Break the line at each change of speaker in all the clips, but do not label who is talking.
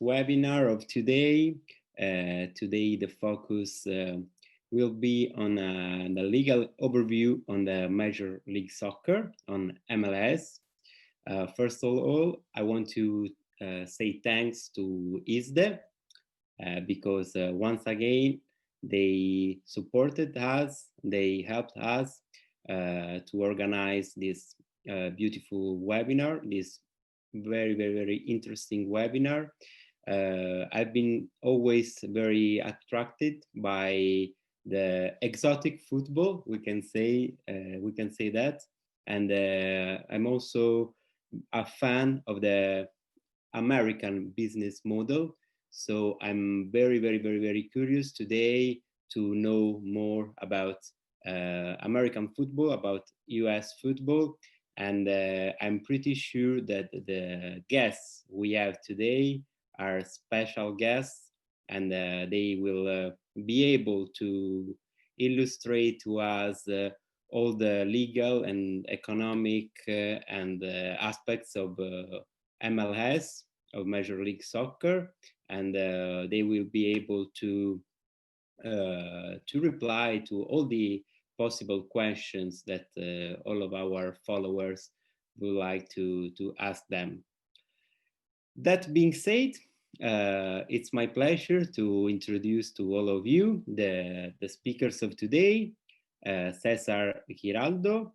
webinar of today. Today the focus will be on the legal overview on the Major League Soccer, on MLS. First of all, I want to say thanks to ISDE because once again, they supported us, they helped us to organize this beautiful webinar, this very interesting webinar. I've been always very attracted by the exotic football, we can say that, and I'm also a fan of the American business model. So I'm very curious today to know more about American football, about US football, and I'm pretty sure that the guests we have today are special guests, and they will be able to illustrate to us all the legal and economic and aspects of MLS, of Major League Soccer, and they will be able to reply to all the possible questions that all of our followers would like to ask them. That being said, it's my pleasure to introduce to all of you the speakers of today. Cesar Giraldo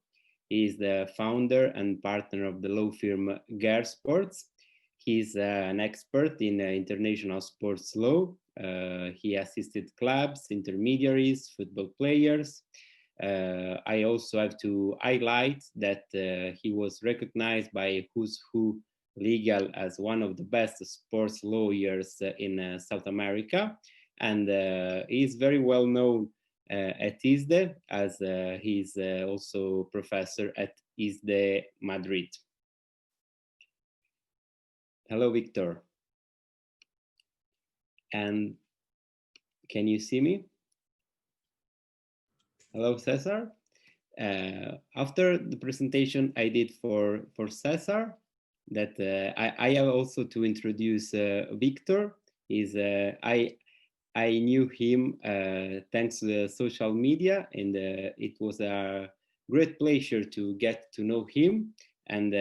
is the founder and partner of the law firm Ger Sports. He's an expert in international sports law. He assisted clubs, intermediaries, football players. I also have to highlight that he was recognized by Who's Who Legal as one of the best sports lawyers in South America. And he's very well known at ISDE, as he's also professor at ISDE Madrid. Hello, Victor. And can you see me? Hello, Cesar. After the presentation I did for Cesar, that I have also to introduce Victor. I knew him thanks to the social media, and it was a great pleasure to get to know him. And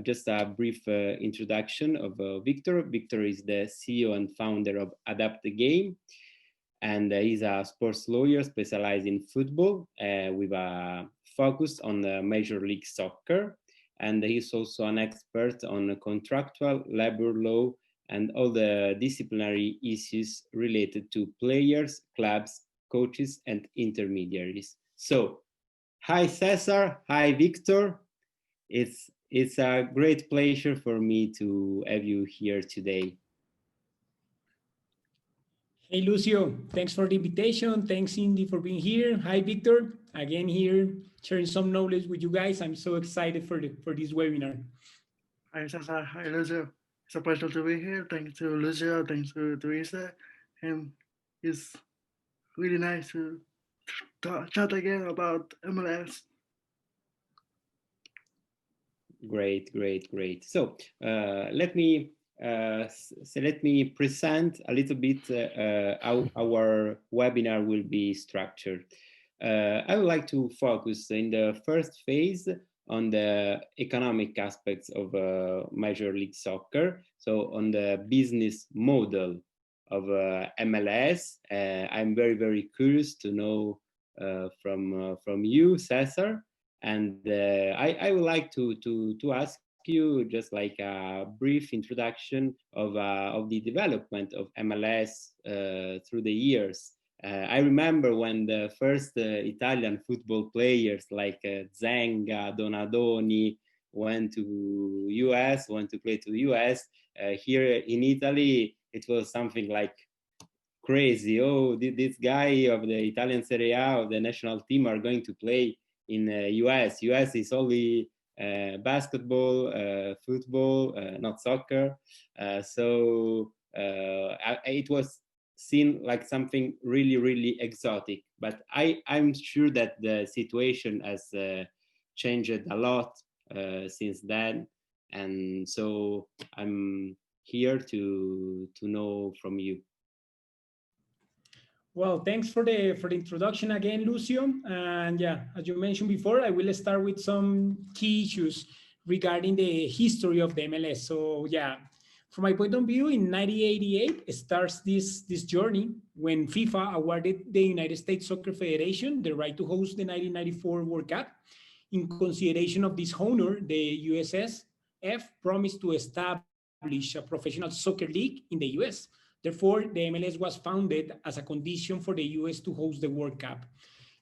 just a brief introduction of Victor. Victor is the CEO and founder of Adapt the Game, and he's a sports lawyer specialized in football with a focus on the Major League Soccer. And he's also an expert on contractual labor law and all the disciplinary issues related to players, clubs, coaches, and intermediaries. So, hi Cesar, hi Victor. It's a great pleasure for me to have you here today.
Hey Lucio, thanks for the invitation. Thanks Cindy for being here. Hi Victor, again here sharing some knowledge with you guys. I'm so excited for this webinar.
Hi Cesar, hi Lucio. It's a pleasure to be here. Thanks to Lucio, thanks to Isa, and it's really nice to chat again about MLS.
Great. So let me present a little bit how our webinar will be structured. I would like to focus in the first phase on the economic aspects of Major League Soccer, so on the business model of MLS. I'm very curious to know from you, Cesar, and I would like to ask you just like a brief introduction of the development of MLS through the years. I remember when the first Italian football players like Zenga, Donadoni went to play to US. Here in Italy, it was something like crazy. Oh, this guy of the Italian Serie A, of the national team, are going to play in US. US is only basketball, football, not soccer. So it was seen like something really exotic. But I'm sure that the situation has changed a lot since then. And so I'm here to know from you.
Well, thanks for the introduction again, Lucio. And yeah, as you mentioned before, I will start with some key issues regarding the history of the MLS. So yeah, from my point of view, in 1988 starts this journey when FIFA awarded the United States Soccer Federation the right to host the 1994 World Cup. In consideration of this honor, the USSF promised to establish a professional soccer league in the US. Therefore, the MLS was founded as a condition for the US to host the World Cup.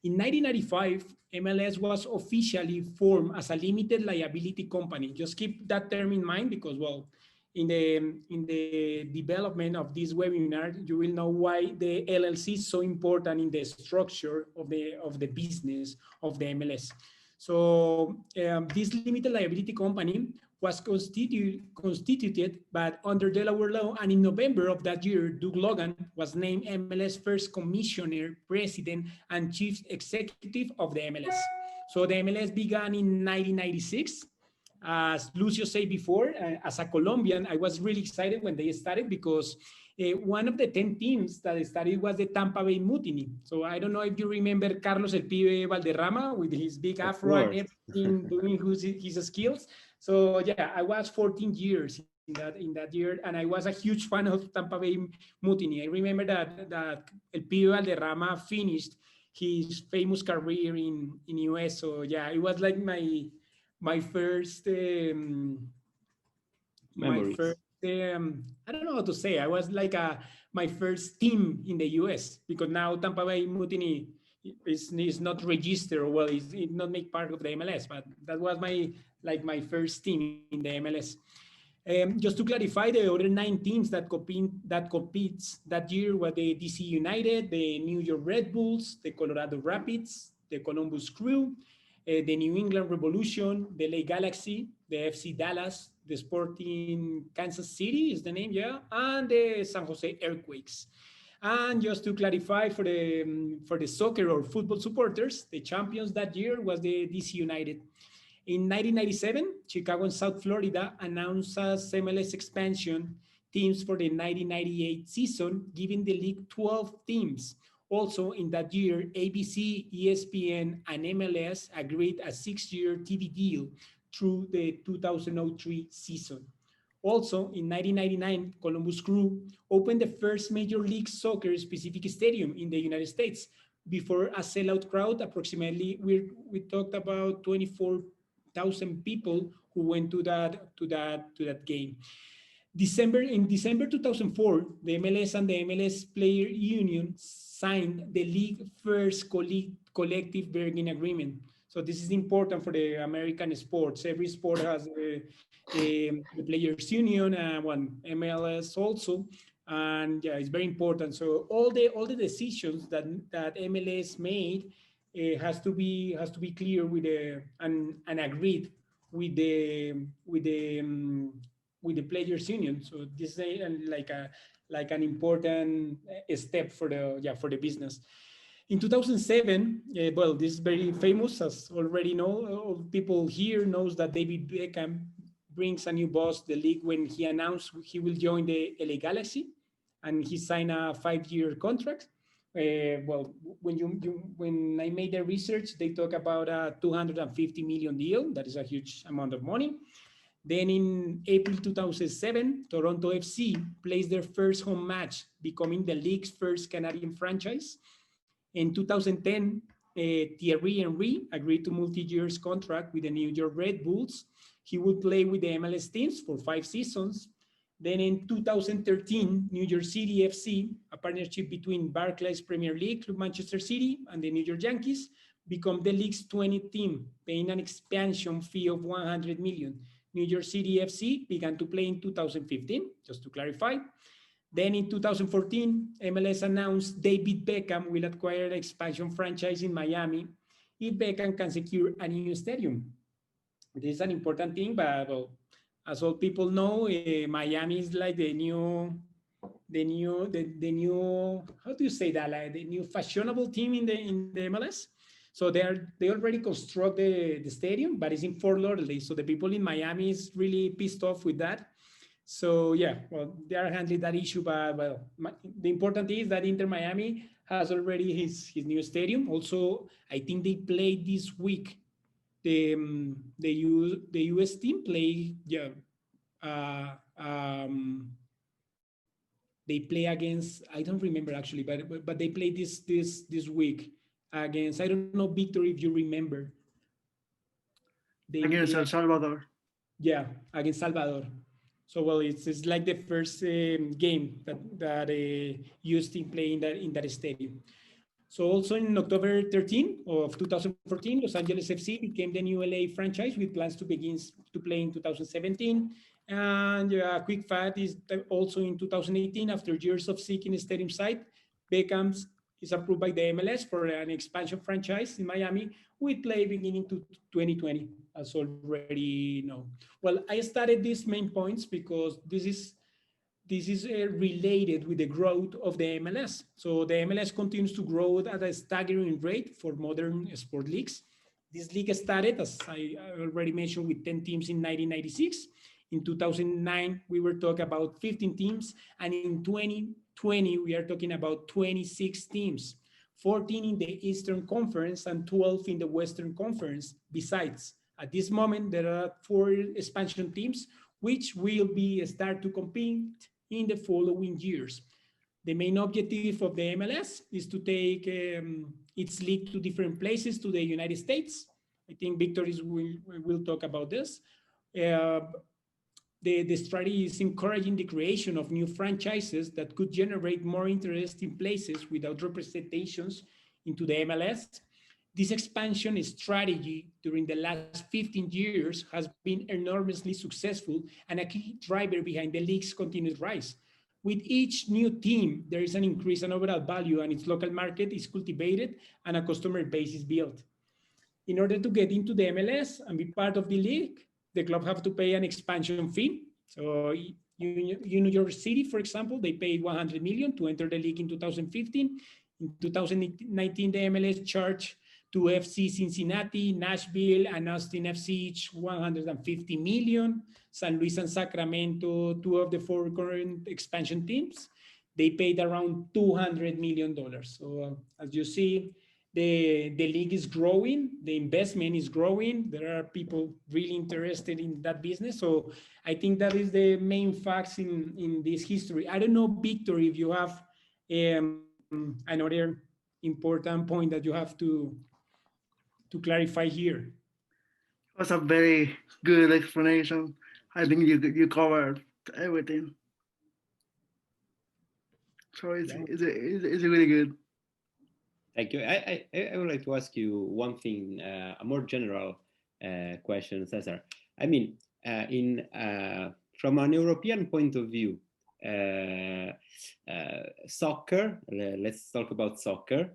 In 1995, MLS was officially formed as a limited liability company. Just keep that term in mind because, well, in the development of this webinar, you will know why the LLC is so important in the structure of the business of the MLS. So this limited liability company was constituted, but under Delaware law, and in November of that year, Doug Logan was named MLS first commissioner, president, and chief executive of the MLS. So the MLS began in 1996. As Lucio said before, as a Colombian, I was really excited when they started because one of the 10 teams that started was the Tampa Bay Mutiny. So I don't know if you remember Carlos El Pibe Valderrama with his big afro and everything, doing his skills. So yeah, I was 14 years in that year, and I was a huge fan of Tampa Bay Mutiny. I remember that El Pibe Valderrama finished his famous career in US. So yeah, it was like my first my
Memories.
first I don't know how to say. I was like my first team in the US because now Tampa Bay Mutiny is not registered. Well, it not make part of the MLS, but that was my first team in the MLS. Just to clarify, the other 9 teams that competes that year were the DC United, the New York Red Bulls, the Colorado Rapids, the Columbus Crew, the New England Revolution, the LA Galaxy, the FC Dallas, the Sporting Kansas City is the name, yeah, and the San Jose Earthquakes. And just to clarify for the soccer or football supporters, the champions that year was the DC United. In 1997, Chicago and South Florida announced as MLS expansion teams for the 1998 season, giving the league 12 teams. Also, in that year, ABC, ESPN, and MLS agreed a 6-year TV deal through the 2003 season. Also, in 1999, Columbus Crew opened the first Major League Soccer specific stadium in the United States before a sellout crowd. Approximately, we talked about 24,000 people who went to that game. In December 2004, the MLS and the MLS Player Union signed the league first collective bargaining agreement. So this is important for the American sports. Every sport has the Players Union and one MLS also, and yeah, it's very important. So all the decisions that MLS made has to be clear with the and agreed with the players union. So this is like an important step for the business. In 2007, well, this is very famous, as already know. All people here knows that David Beckham brings a new boss to the league when he announced he will join the LA Galaxy, and he signed a 5-year contract. Well, when I made the research, they talk about a 250 million deal. That is a huge amount of money. Then in April 2007, Toronto FC placed their first home match, becoming the league's first Canadian franchise. In 2010, Thierry Henry agreed to multi-year contract with the New York Red Bulls. He would play with the MLS teams for 5 seasons. Then in 2013, New York City FC, a partnership between Barclays Premier League, Club Manchester City, and the New York Yankees, become the league's 20th team, paying an expansion fee of 100 million. New York City FC began to play in 2015, just to clarify. Then in 2014, MLS announced David Beckham will acquire an expansion franchise in Miami if Beckham can secure a new stadium. This is an important thing, but well, as all people know, Miami is like the new how do you say that, like the new fashionable team in the MLS. So they already construct the stadium, but it's in Fort Lauderdale. So the people in Miami is really pissed off with that. So yeah, well, they are handling that issue, but well, the important is that Inter Miami has already his new stadium. Also, I think they played this week. The US team play, yeah, uh, um, they play against, I don't remember actually, but they play this week against, I don't know, Victor, if you remember. They
against
play
El Salvador.
yeah, against Salvador. So well, it's like the first game that US team play in that stadium. So also in October 13 of 2014, Los Angeles FC became the new LA franchise with plans to begin to play in 2017. And a quick fact is that also in 2018, after years of seeking a stadium site, Beckham's is approved by the MLS for an expansion franchise in Miami with play beginning to 2020, as already know. Well, I started these main points because this is related with the growth of the MLS. So the MLS continues to grow at a staggering rate for modern sport leagues. This league started, as I already mentioned, with 10 teams in 1996. In 2009, we were talking about 15 teams, and in 2020, we are talking about 26 teams, 14 in the Eastern Conference and 12 in the Western Conference. Besides, at this moment, there are 4 expansion teams which will be start to compete in the following years. The main objective of the MLS is to take its league to different places to the United States. I think Victor will talk about this. Uh, the strategy is encouraging the creation of new franchises that could generate more interest in places without representations into the MLS. This expansion strategy during the last 15 years has been enormously successful and a key driver behind the league's continued rise. With each new team, there is an increase in overall value and its local market is cultivated and a customer base is built. In order to get into the MLS and be part of the league, the club have to pay an expansion fee. So New York City, for example, they paid 100 million to enter the league in 2015. In 2019, the MLS charged to FC Cincinnati, Nashville, and Austin FC each 150 million. San Luis and Sacramento, 2 of the 4 current expansion teams, they paid around $200 million. So as you see, the league is growing, the investment is growing. There are people really interested in that business. So I think that is the main facts in this history. I don't know, Victor, if you have another important point that you have to clarify here.
It was a very good explanation. I think you covered everything. So it's really good.
Thank you. I would like to ask you one thing, a more general question, Cesar. I mean, in from an European point of view, soccer. Let's talk about soccer.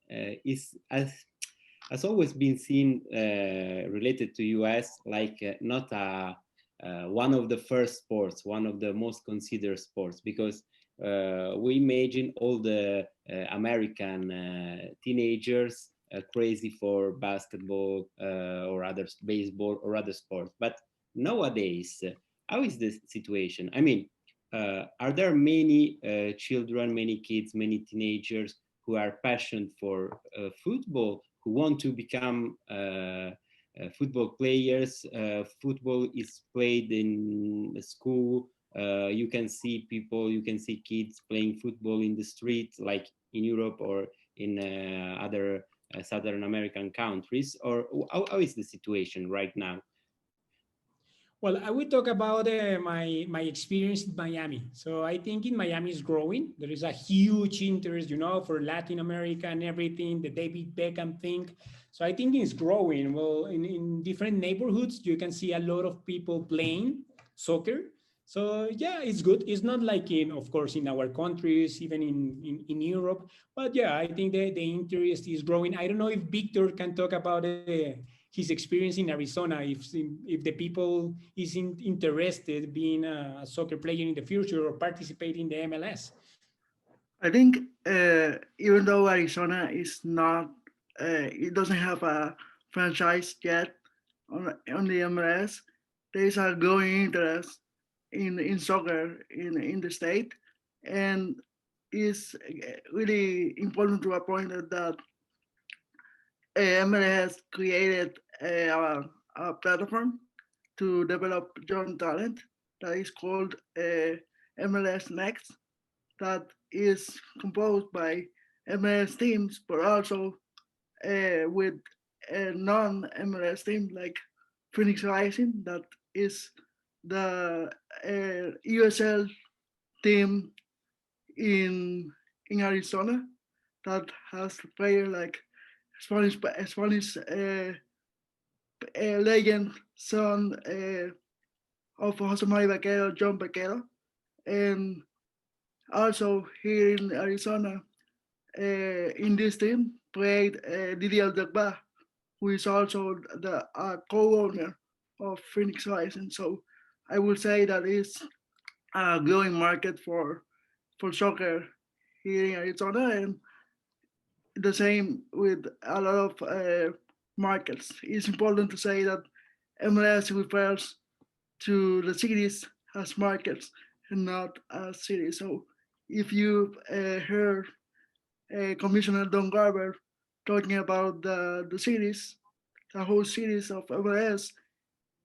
Is has always been seen related to US like not one of the first sports, one of the most considered sports, because we imagine all the American teenagers crazy for basketball or other baseball or other sports. But nowadays, how is this situation? I mean, are there many children, many kids, many teenagers who are passionate for football, who want to become football players? Football is played in school. You can see people, you can see kids playing football in the street, like in Europe or in other Southern American countries. Or how is the situation right now?
Well, I will talk about my experience in Miami. So I think in Miami is growing. There is a huge interest, for Latin America and everything, the David Beckham thing. So I think it's growing. Well, in different neighborhoods, you can see a lot of people playing soccer. So yeah, it's good. It's not like of course, in our countries, even in Europe. But yeah, I think the interest is growing. I don't know if Victor can talk about his experience in Arizona, if the people is interested being a soccer player in the future or participate in the MLS.
I think even though Arizona is not, it doesn't have a franchise yet on the MLS, there is a growing interest in soccer in the state, and is really important to a point that MLS created a platform to develop young talent that is called MLS Next, that is composed by MLS teams, but also with a non-MLS team like Phoenix Rising, that is the USL team in Arizona, that has player like Spanish legend son of Jose Maria Vaquero, John Vaquero, and also here in Arizona, in this team played Didier Drogba, who is also the co-owner of Phoenix Rising. So I would say that it's a growing market for soccer here in Arizona, and the same with a lot of markets. It's important to say that MLS refers to the cities as markets and not as cities. So if you heard Commissioner Don Garber talking about the cities, the whole cities of MLS,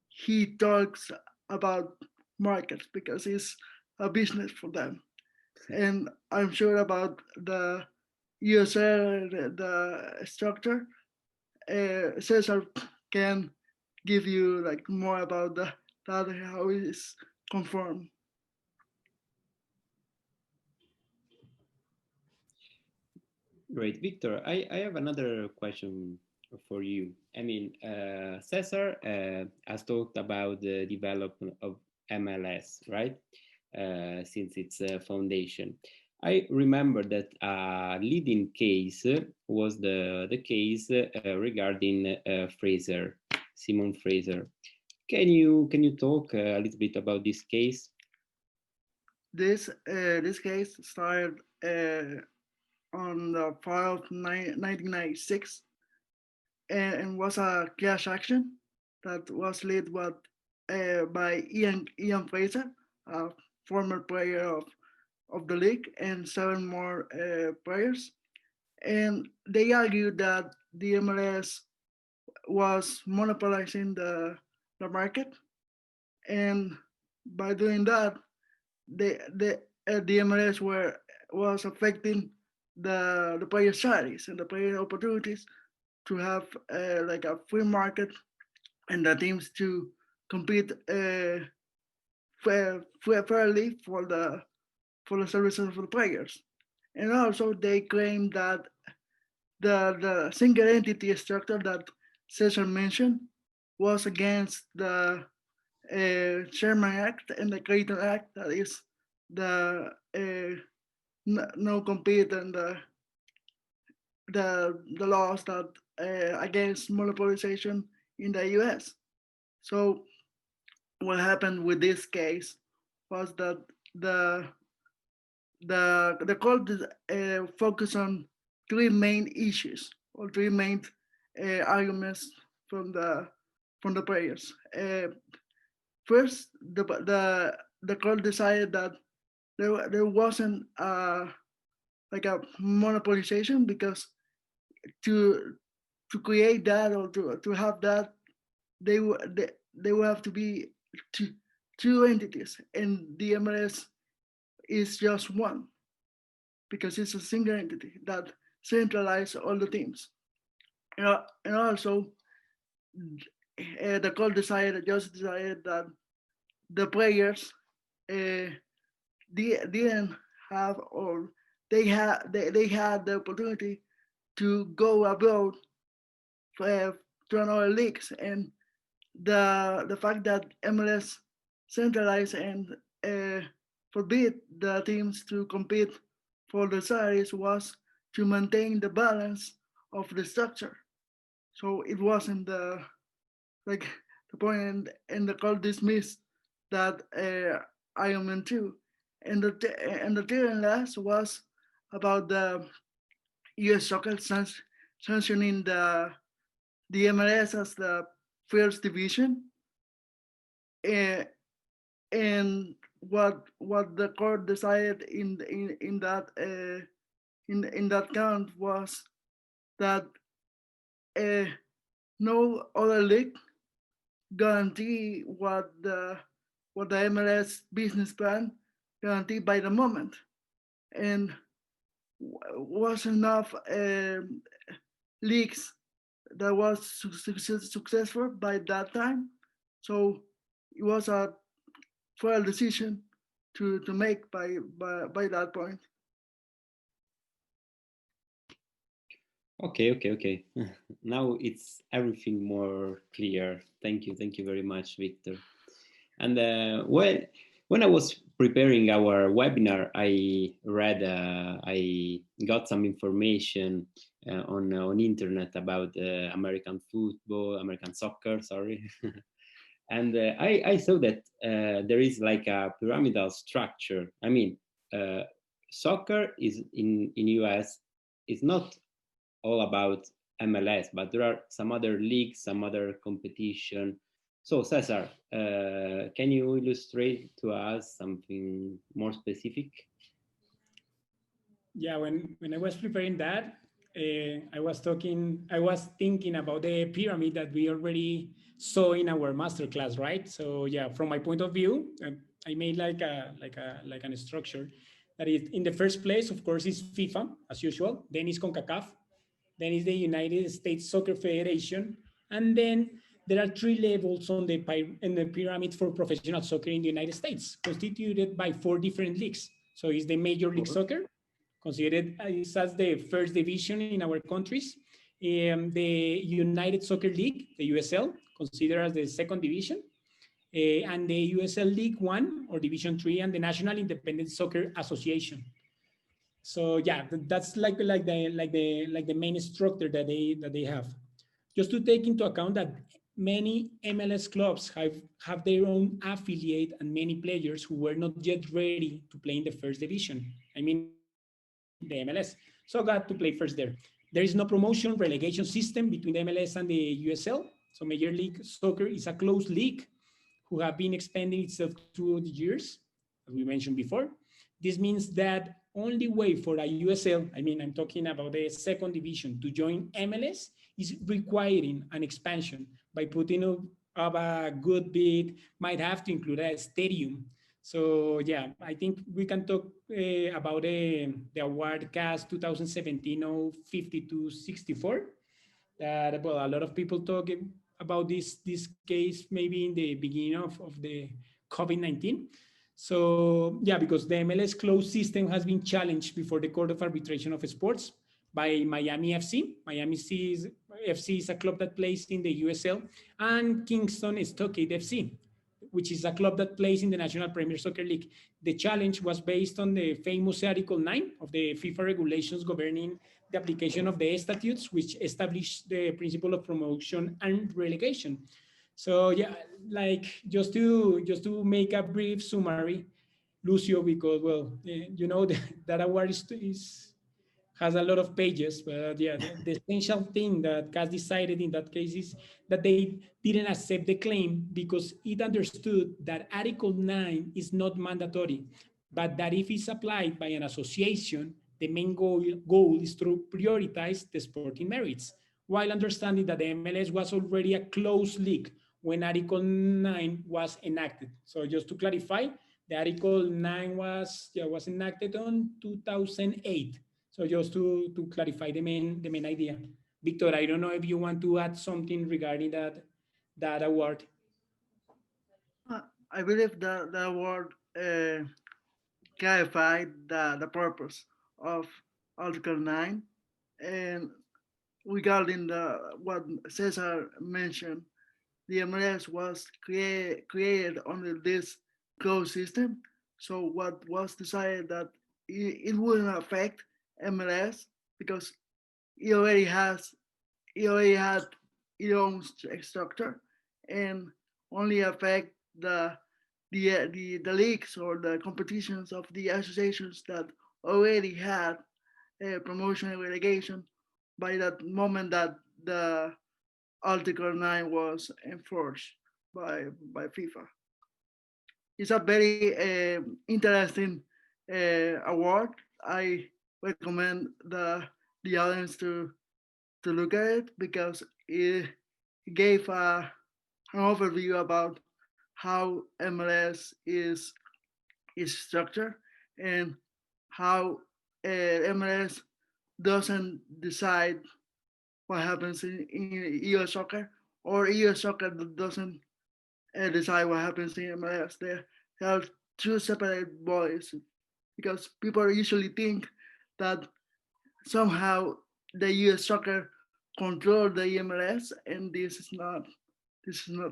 he talks about markets because it's a business for them. And I'm sure about the USL, the structure. Cesar can give you like more about that how it is conformed.
Great, Victor. I have another question for you. I mean, Cesar has talked about the development of MLS, right? Since its foundation. I remember that a leading case was the case regarding Fraser, Simon Fraser. Can you talk a little bit about this case?
This case started on the fall of 1996, and was a class action that was led by Ian Fraser, a former player of the league, and seven more players. And they argued that the MLS was monopolizing the market, and by doing that, the MLS was affecting the player salaries and the player opportunities to have like a free market, and the teams to compete fairly for the services of the players. And also they claim that the single entity structure that Cesar mentioned was against the Sherman Act and the Clayton Act, that is the no compete, and the laws that against monopolization in the U.S. So what happened with this case was that the the court focused on three main issues, or three main arguments from the players. First, the court decided that there wasn't like a monopolization, because to to create that, or to have that, they will have to be two, two entities, and the MLS is just one, because it's a single entity that centralizes all the teams. And also, the court decided that the players uh, didn't have, or they had the opportunity to go abroad uh, to another leagues, and the fact that MLS centralized and uh, forbid the teams to compete for the salaries was to maintain the balance of the structure. So it wasn't like the point, and the court dismissed that argument too. And the third and last was about the U.S. soccer sanctioning the MLS as the first division, uh, and what the court decided in that count was that uh, no other league guarantee what the MLS business plan guaranteed by the moment, and was enough leagues that was successful by that time. So it was a fair decision to make by that point.
Okay, okay, okay. Now it's everything more clear. Thank you very much, Victor. And when I was preparing our webinar, I got some information on internet about American football, American soccer, sorry. And I saw that there is like a pyramidal structure. I mean, uh, soccer is in US is not all about MLS, but there are some other leagues, some other competition. So Cesar, can you illustrate to us something more specific?
Yeah, when I was preparing that, I was thinking about the pyramid that we already saw in our masterclass, right? So yeah, from my point of view, I made like a structure that is in the first place, of course, is FIFA as usual. Then is CONCACAF, then is the United States Soccer Federation, and then there are three levels on in the pyramid for professional soccer in the United States, constituted by four different leagues. So it's the Major League Soccer, considered as the first division in our countries. The United Soccer League, the USL, considered as the second division, and the USL League One or Division Three, and the National Independent Soccer Association. So yeah, that's like the main structure that they have. Just to take into account that many MLS clubs have their own affiliate and many players who were not yet ready to play in the first division. I mean the MLS. So got to play first there. There is no promotion relegation system between the MLS and the USL. So Major League Soccer is a closed league who have been expanding itself through the years, as we mentioned before. This means that only way for a USL, I mean, I'm talking about the second division, to join MLS is requiring an expansion by putting up a good bid, might have to include a stadium. So yeah, I think we can talk about the award cast 2017 5264 that well, a lot of people talk about this case maybe in the beginning of the COVID-19. So yeah, because the MLS closed system has been challenged before the Court of Arbitration of Sports by Miami FC. FC is a club that plays in the USL, and Kingston Stockade FC, which is a club that plays in the National Premier Soccer League. The challenge was based on the famous Article 9 of the FIFA regulations governing the application of the statutes, which establish the principle of promotion and relegation. So yeah, like just to make a brief summary, Lucio, because well, you know that award is has a lot of pages, but yeah, the essential thing that CAS decided in that case is that they didn't accept the claim because it understood that Article 9 is not mandatory, but that if it's applied by an association, the main goal is to prioritize the sporting merits, while understanding that the MLS was already a closed league when Article 9 was enacted. So just to clarify, the Article 9 was enacted on 2008. So just to clarify the main idea. Victor, I don't know if you want to add something regarding that award.
I believe that the award clarified the purpose of Article 9, and regarding what Cesar mentioned, the MLS was created under this closed system. So what was decided that it wouldn't affect MLS because it already has it already had its own structure, and only affect the leagues or the competitions of the associations that already had promotion and relegation by that moment that the Article 9 was enforced by FIFA. it's a very interesting award. I recommend the audience to look at it because it gave an overview about how MLS is structured and how MLS doesn't decide what happens in US soccer, or US soccer doesn't decide what happens in MLS. They are two separate bodies because people usually think that somehow the US soccer control the MLS, and this is not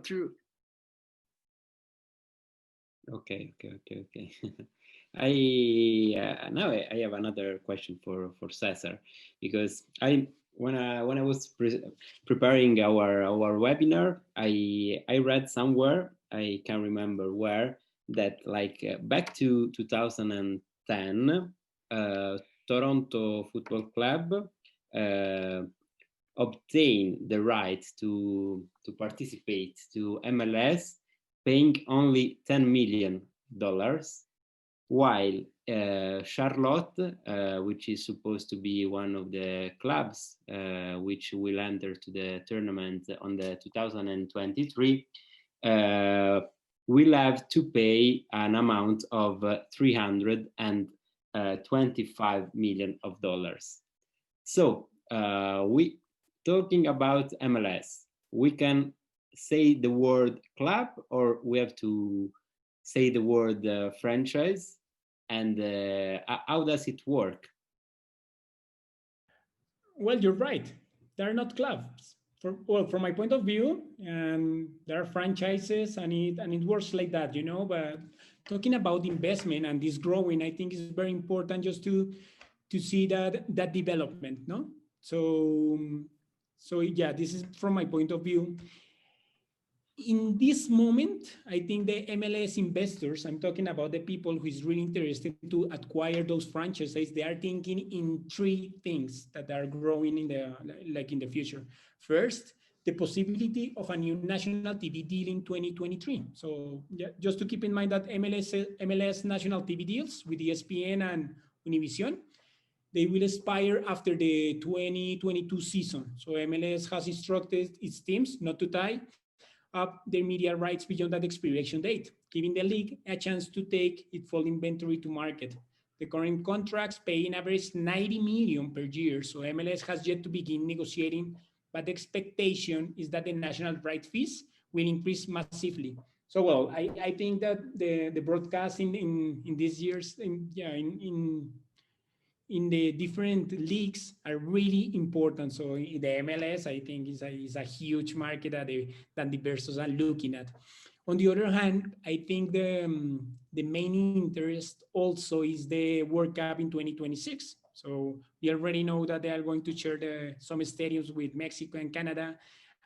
true.
Okay. Now I have another question for Cesar, because when I was preparing our webinar, I read somewhere, I can't remember where, that like back to 2010, Toronto Football Club uh, obtained the right to participate to MLS, paying only $10 million, while Charlotte, which is supposed to be one of the clubs which will enter to the tournament on the 2023, will have to pay an amount of $325 million. So we talking about MLS, we can say the word club, or we have to say the word franchise, and how does it work?
Well, you're right. They're not clubs. From my point of view, and there are franchises, and it works like that, you know. But talking about investment and this growing, I think is very important just to see that development, no. So so yeah, this is from my point of view. In this moment, I think the MLS investors, I'm talking about the people who is really interested to acquire those franchises, they are thinking in three things that are growing in the like in the future. First, the possibility of a new national TV deal in 2023. So yeah, just to keep in mind that MLS national TV deals with ESPN and Univision, they will expire after the 2022 season. So MLS has instructed its teams not to tie up their media rights beyond that expiration date, giving the league a chance to take its full inventory to market. The current contracts pay in average 90 million per year, so MLS has yet to begin negotiating, but the expectation is that the national right fees will increase massively. So well, I think that the broadcast in these years, in the different leagues are really important. So in the MLS, I think is a huge market that the investors are looking at. On the other hand, I think the main interest also is the World Cup in 2026. So we already know that they are going to share some stadiums with Mexico and Canada,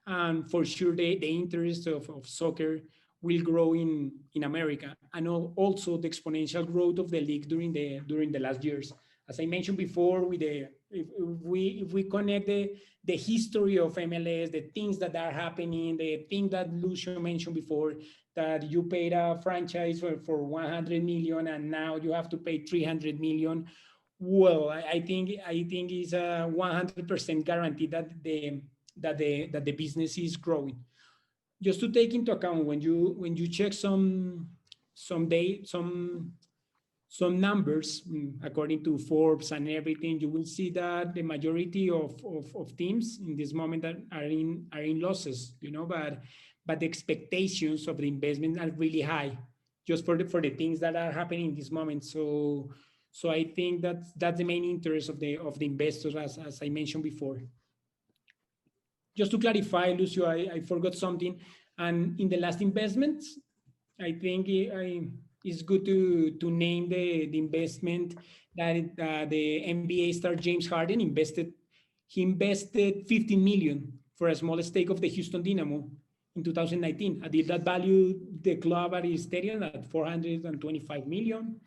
and for sure the interest of soccer will grow in America, and also the exponential growth of the league during the last years. As I mentioned before, with if we connect the history of MLS, the things that are happening, the thing that Lucio mentioned before, that you paid a franchise for 100 million and now you have to pay 300 million. Well, I think it's a 100% guarantee that the business is growing. Just to take into account, when you check some numbers, according to Forbes and everything, you will see that the majority of teams in this moment are in losses, but the expectations of the investment are really high, just for the things that are happening in this moment. So I think that's the main interest of the investors, as I mentioned before. Just to clarify, Lucio, I forgot something. And in the last investments, I think it's good to name the investment that the NBA star James Harden invested. He invested 15 million for a small stake of the Houston Dynamo in 2019. A deal that valued the club at his stadium at 425 million.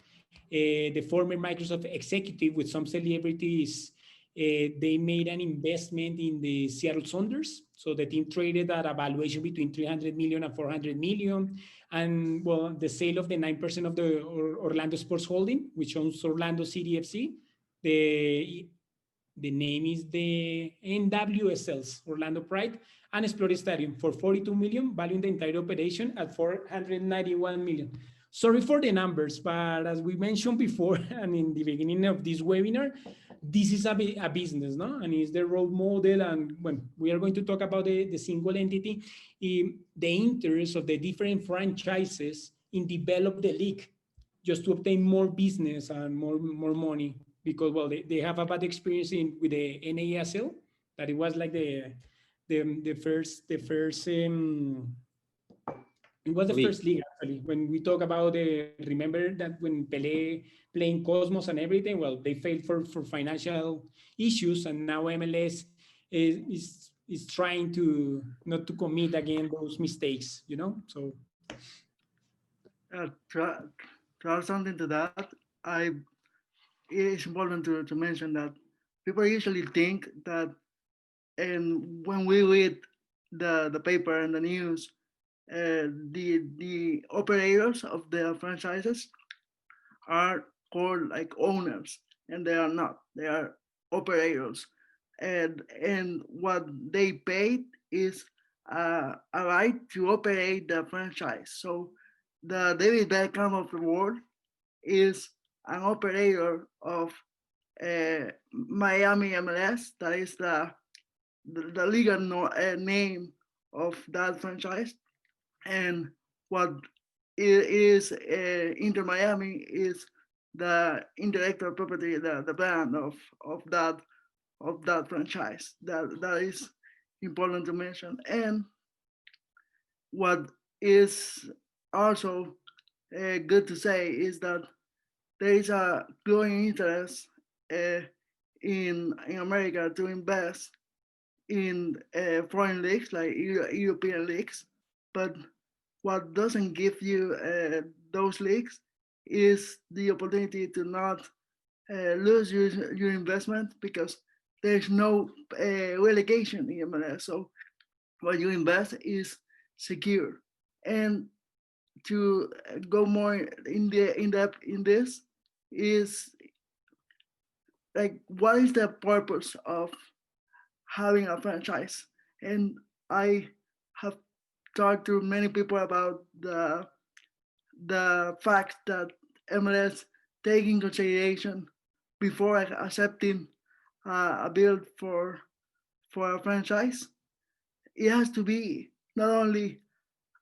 The former Microsoft executive with some celebrities They made an investment in the Seattle Sounders. So the team traded at a valuation between 300 million and 400 million. And well, the sale of the 9% of the Orlando Sports Holding, which owns Orlando City FC, the name is the NWSL's Orlando Pride, and Explore Stadium for 42 million, valuing the entire operation at 491 million. Sorry for the numbers, but as we mentioned before and in the beginning of this webinar, this is a business, no? And it's the role model. And when we are going to talk about the single entity, the interest of the different franchises in develop the league just to obtain more business and more money, because well, they have a bad experience with the NASL, that it was like the first it was the
League.
first league actually. When we talk about remember that when Pelé playing Cosmos and everything, well, they failed for financial issues, and now MLS is trying to not to commit again those mistakes, you know. So
To add something to that, it's important to mention that people usually think that, and when we read the paper and the news, the operators of the franchises are called like owners, and they are not. They are operators, and what they paid is a right to operate the franchise. So the David Beckham of the world is an operator of Miami MLS. That is the legal name of that franchise. And what is Inter Miami is the intellectual property, the brand of that franchise. That is important to mention. And what is also good to say is that there is a growing interest in America to invest in foreign leagues like European leagues, but what doesn't give you those leagues is the opportunity to not lose your investment, because there's no relegation in MLS. So what you invest is secure. And to go more in depth in this is like, what is the purpose of having a franchise? And I have talked to many people about the fact that MLS take in consideration before accepting a bill for a franchise. It has to be not only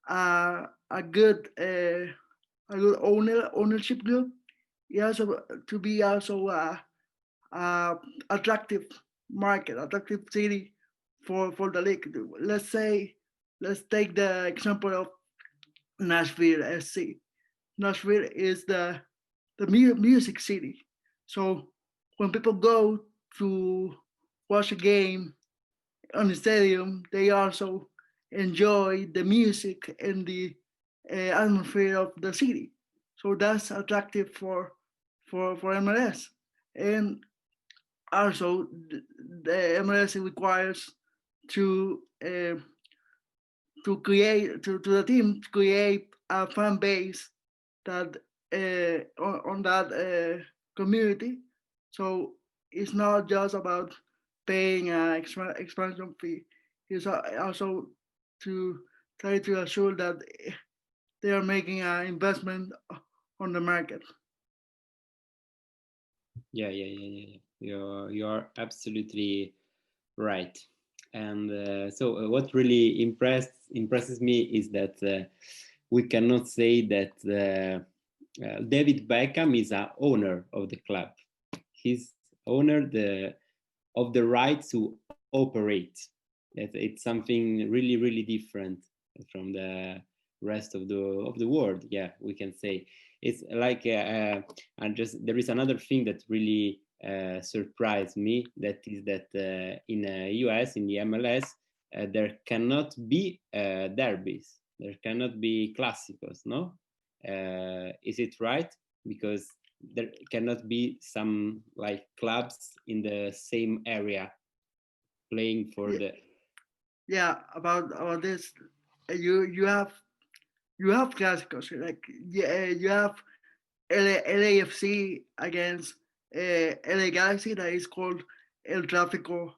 a good ownership group. It has to be also a attractive market, attractive city for the league. Let's take the example of Nashville SC. Nashville is the music city. So when people go to watch a game on the stadium, they also enjoy the music and the atmosphere of the city. So that's attractive for MLS. And also the MLS requires to create to the team to create a fan base that on that community. So it's not just about paying an expansion fee. It's also to try to assure that they are making an investment on the market.
Yeah. You're absolutely right. And so what really impresses me is that we cannot say that David Beckham is an owner of the club. He's owner of the right to operate. It's something really different from the rest of the world. Yeah, we can say it's like and just there is another thing that really surprised me. That is that in US, in the MLS, there cannot be derbies. There cannot be clásicos. No, is it right? Because there cannot be some like clubs in the same area playing for
Yeah,
the.
yeah, about this, you have clásicos like, yeah, you have LAFC against LA Galaxy, that is called El Tráfico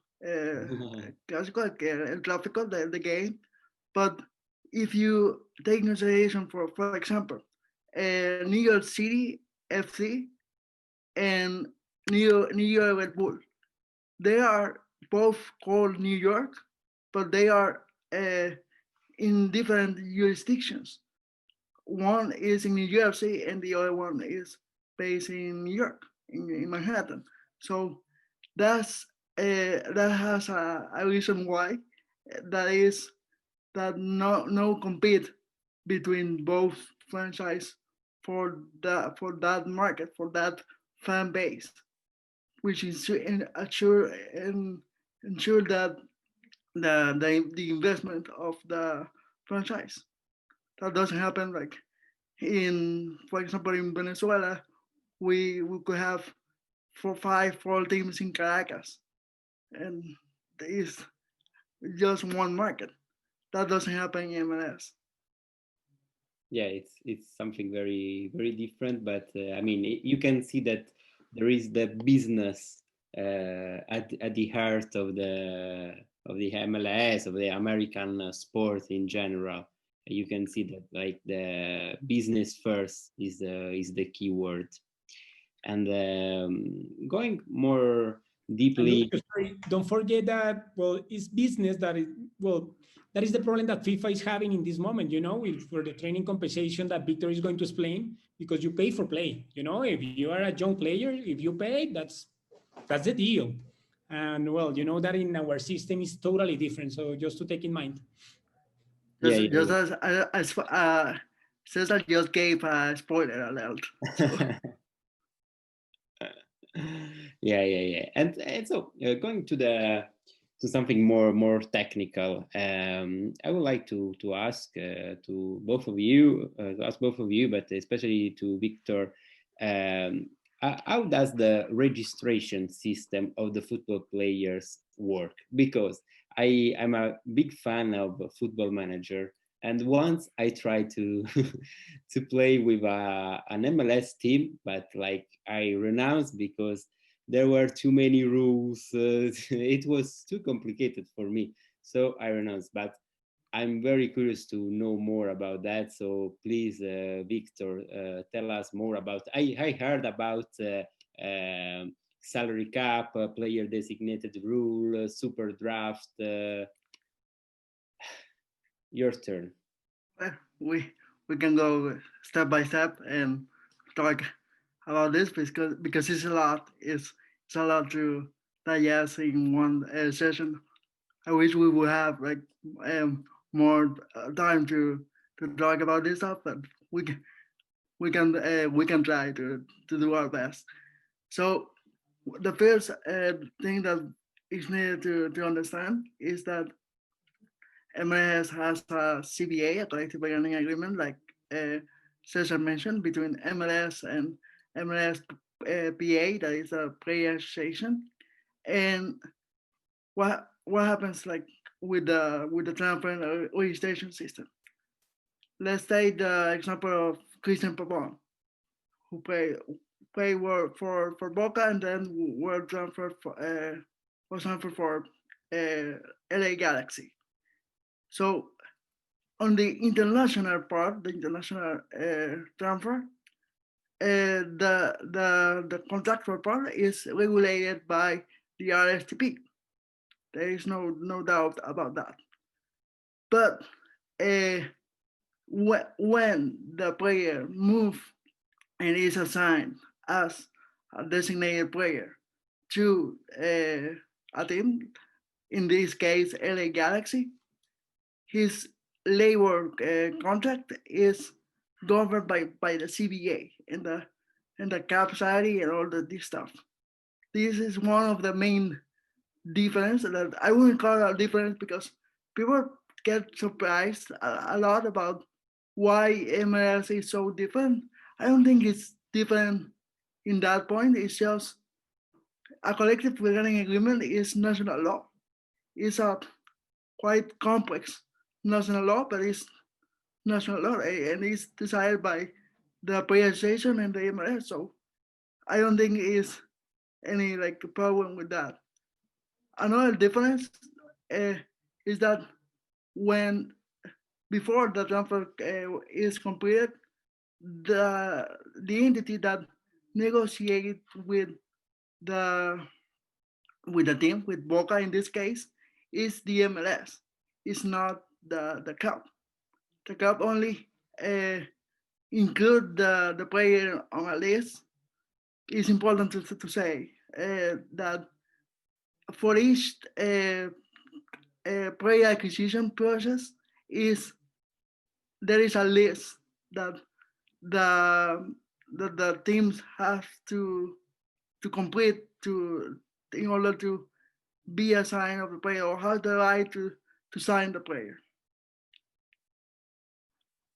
Clásico, like, El Tráfico, the game. But if you take consideration, for example, New York City FC and New York Red Bull, they are both called New York, but they are uh, in different jurisdictions. One is in New Jersey and the other one is based in New York, in Manhattan. So that's that has a reason why, that is that no compete between both franchise for that market, for that fan base, which is ensure that the investment of the franchise, that doesn't happen like in, for example, in Venezuela. We could have four teams in Caracas, and there is just one market. That doesn't happen in MLS.
Yeah, it's something very very different, but I mean you can see that there is the business at the heart of the MLS, of the American sport in general. You can see that like the business first is the key word. And going more
And
deeply.
Lucas, sorry, don't forget that, well, it's business that is, well, that is the problem that FIFA is having in this moment, for the training compensation that Victor is going to explain, because you pay for play. If you are a young player, if you pay, that's the deal. And well, that in our system is totally different. So just to take in mind.
Yeah,
Just
yeah,
as Cesar just gave a spoiler alert. So
yeah. Yeah, yeah, yeah. And so going to something more technical, I would like to ask to both of you, but especially to Victor, um, how does the registration system of the football players work? Because I'm a big fan of Football Manager, and once I tried to to play with an MLS team, but like I renounced because there were too many rules. It was too complicated for me, so I renounced. But I'm very curious to know more about that. So please, Victor, tell us more about. I heard about salary cap, player designated rule, super draft. Your turn.
we we can go step by step and talk about this, because it's a lot to digest in one session. I wish we would have like more time to talk about this stuff, but we can try to do our best. So the first thing that is needed to understand is that MLS has a CBA, a collective bargaining agreement, like uh, Cesar mentioned, between MLS and MLS PA, that is a player association. And what happens like with the transfer and registration system? Let's take the example of Christian Pavon, who play for Boca and then were transferred for LA Galaxy. So on the international part, the international transfer, the contractual part is regulated by the RSTP. There is no doubt about that. But uh, when the player moves and is assigned as a designated player to a team, in this case LA Galaxy, his labor contract is governed by the CBA and the cap salary and all this stuff. This is one of the main difference that I wouldn't call it a difference, because people get surprised a lot about why MLS is so different. I don't think it's different in that point. It's just a collective bargaining agreement is national law. It's a quite complex national law, but it's national law and it's decided by the player association and the MLS. So I don't think it's any like problem with that. Another difference is that when before the transfer is completed, the the entity that negotiated the with the team, with Boca in this case, is the MLS. It's not the club. The club only include the player on a list. It's important to say that for each player acquisition process is there is a list that the the teams have to complete to in order to be a sign of the player or have the right to sign the player.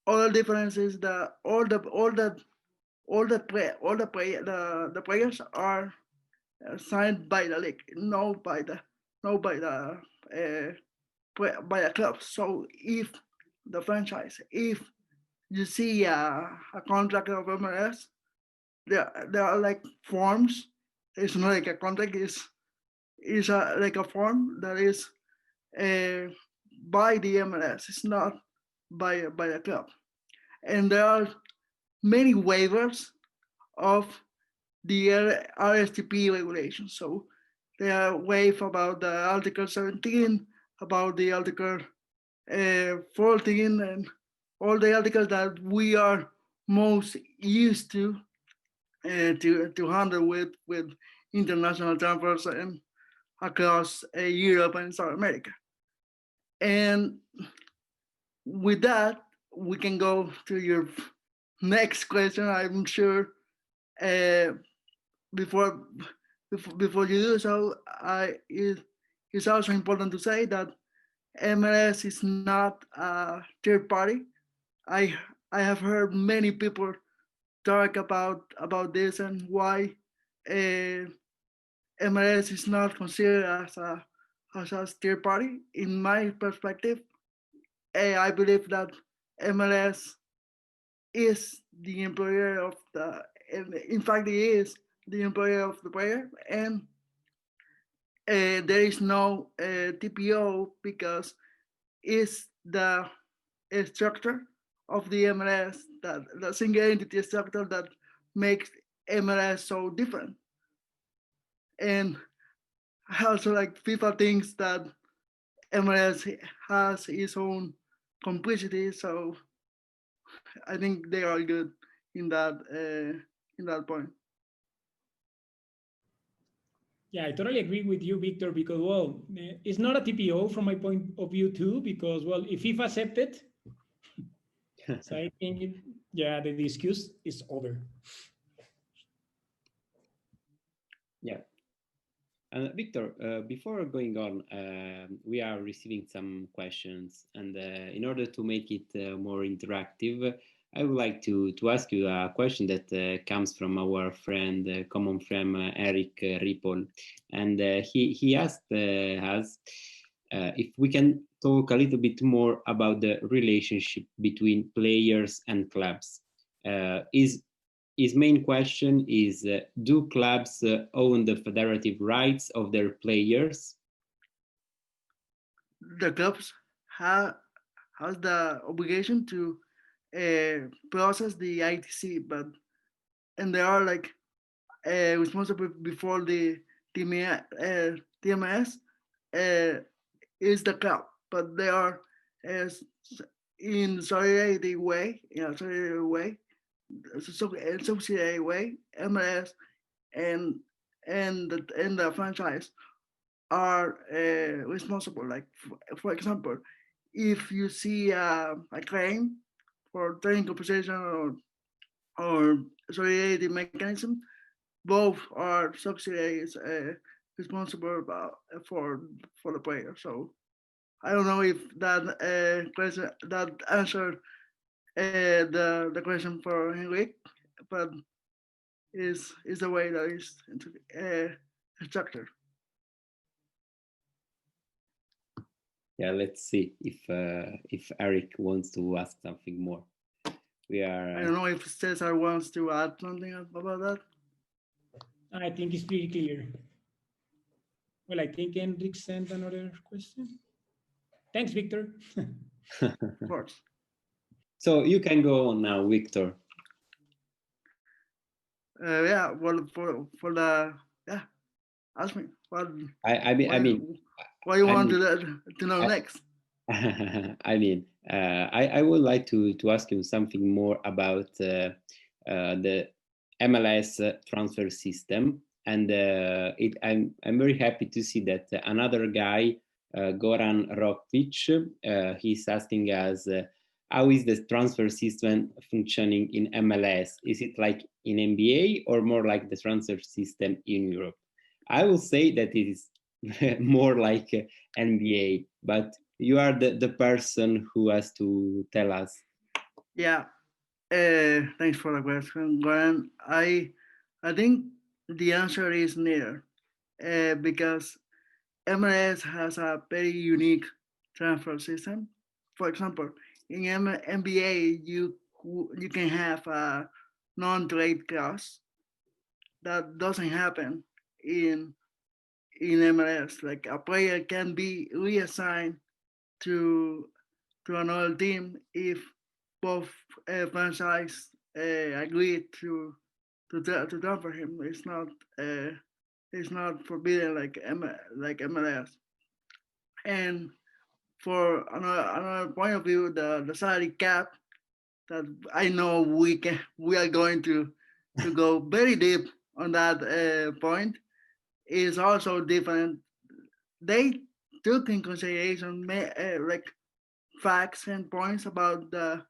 All the difference is that the players are signed by the league, no by the by a club. So if the franchise, if you see a contract of MLS, there are like forms. It's not like a contract. Is like a form that is uh, by the MLS. It's not by the club. And there are many waivers of the RSTP regulations. So they are waive about the Article 17, about the Article 14, and all the articles that we are most used to handle with international transfers and across Europe and South America. And with that, we can go to your next question. I'm sure uh, before, before you do so, it's also important to say that MLS is not a third party. I I have heard many people talk about this and why uh, MLS is not considered as a third party. In my perspective, I believe that MLS is the employer of the, in fact, it is the employer of the player, and there is no TPO because it's the structure of the MLS, that the single entity structure that makes MLS so different. And also like FIFA thinks that MLS has its own complexity, so I think they are good in that point.
Yeah, I totally agree with you, Victor, because, well, it's not a TPO from my point of view, too, because, well, if FIFA accepted, so I think, yeah, the excuse is over.
Yeah. Victor, before going on, we are receiving some questions, and in order to make it more interactive, I would like to ask you a question that comes from our friend, common friend Eric Ripoll, and he asked us if we can talk a little bit more about the relationship between players and clubs. Is his main question is, do clubs own the federative rights of their players?
The clubs have has the obligation to process the ITC, but and they are like responsible before the TMS uh, is the club, but they are uh, in solidarity way, solidarity way, subsidiary way, MLS and and the franchise are responsible. Like for example, if you see a claim for training compensation or solidarity mechanism, both are subsidiaries responsible for for the player. So I don't know if that question that answered the question for Henrik, but is the way that is structured.
Yeah, let's see if Eric wants to ask something more. We are.
I don't know if Cesar wants to add something about that.
I think it's pretty clear. Well, I think Enric sent another question. Thanks, Victor.
Of course.
So you can go on now, Victor.
Yeah. Well, for the yeah, ask me
I mean,
what you
I
want
mean,
to know
I,
next.
I mean, I would like to ask you something more about the MLS transfer system, and I'm very happy to see that another guy, Goran Rokvic, he's asking us. How is the transfer system functioning in MLS? Is it like in NBA or more like the transfer system in Europe? I will say that it is more like NBA, but you are the person who has to tell us.
Yeah. Thanks for the question, Goran. I think the answer is neither, because MLS has a very unique transfer system. For example, in NBA, you can have a non-trade clause that doesn't happen in MLS. Like a player can be reassigned to another team if both franchise agree to transfer him. It's not forbidden like MLS. And for another point of view, the salary cap that I know we are going to go very deep on that point is also different. They took in consideration like facts and points about the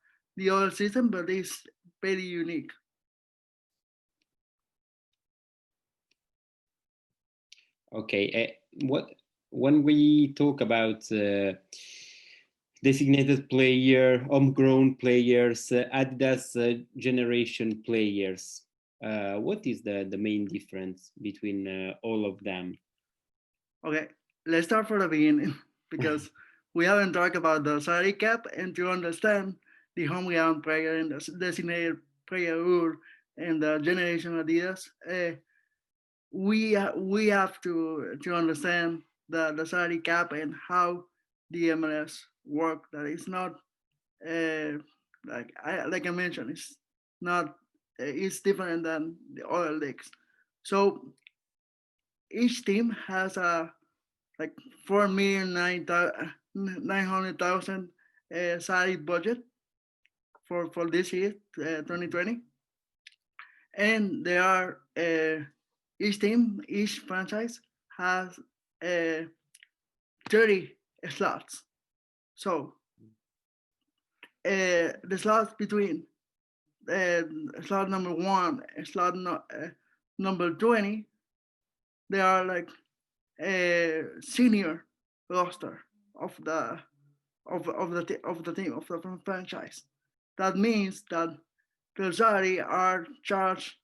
other system, but it's very unique.
Okay, what when we talk about designated player, homegrown players, Adidas generation players, what is the main difference between all of them?
Okay, let's start from the beginning because we haven't talked about the salary cap, and to understand the homegrown player and the designated player rule and the generation Adidas, we have to understand the salary cap and how the MLS work. That is not like I mentioned, it's not it's different than the other leagues. So each team has a like 4,000,000 900,000 salary budget for this year 2020, and there are each franchise has uh, 30 slots. So the slots between uh, slot number one and number 20, they are like a senior roster of the team of the franchise. That means that the salary are charged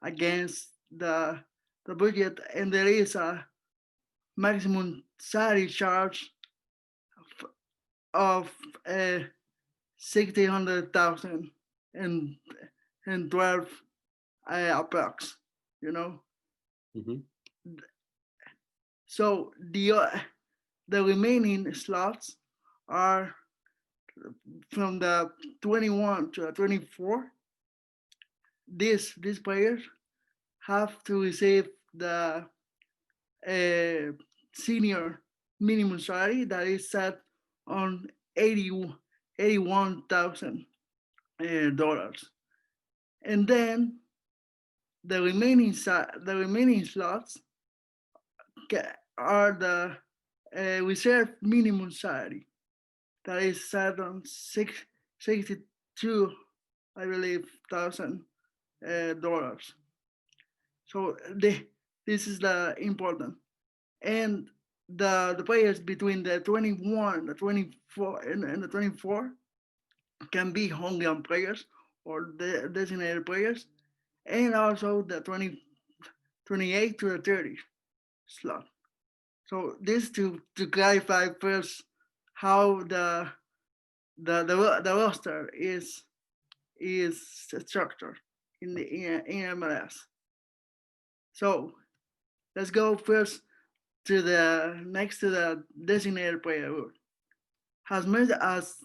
against the budget, and there is a maximum salary charge of 600,000 and 12 approx. You know,
Mm-hmm.
so the remaining slots are from the 21 to the 24. These players have to receive the senior minimum salary that is set on 81,000 dollars, and then the remaining slots are the reserve minimum salary that is set on 62, I believe, thousand dollars. So this is the important, and the players between the 21, the 24, and the 24 can be home ground players or the designated players, and also the 28 to the 30 slot. So this to clarify first how the roster is structured in MLS. So let's go first to the next to the designated player rule. As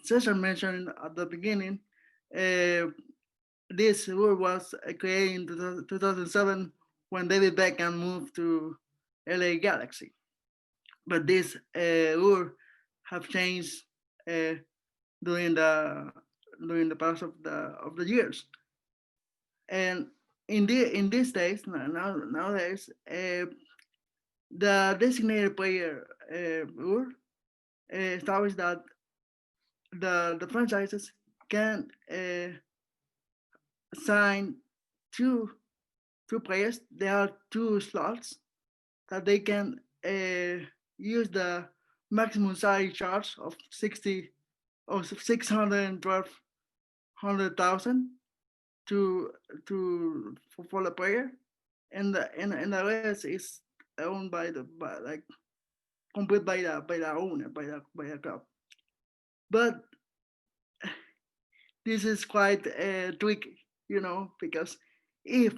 Cesar mentioned at the beginning, uh, this rule was created in 2007 when David Beckham moved to LA Galaxy. But this rule have changed uh, during the past of the years. And in these days nowadays, the designated player rule established that the franchises can sign two two players. There are two slots that they can use the maximum salary charge of 60 or 612,000 to for the player, and the rest is owned by like complete by the owner by the club. But this is quite tricky, because if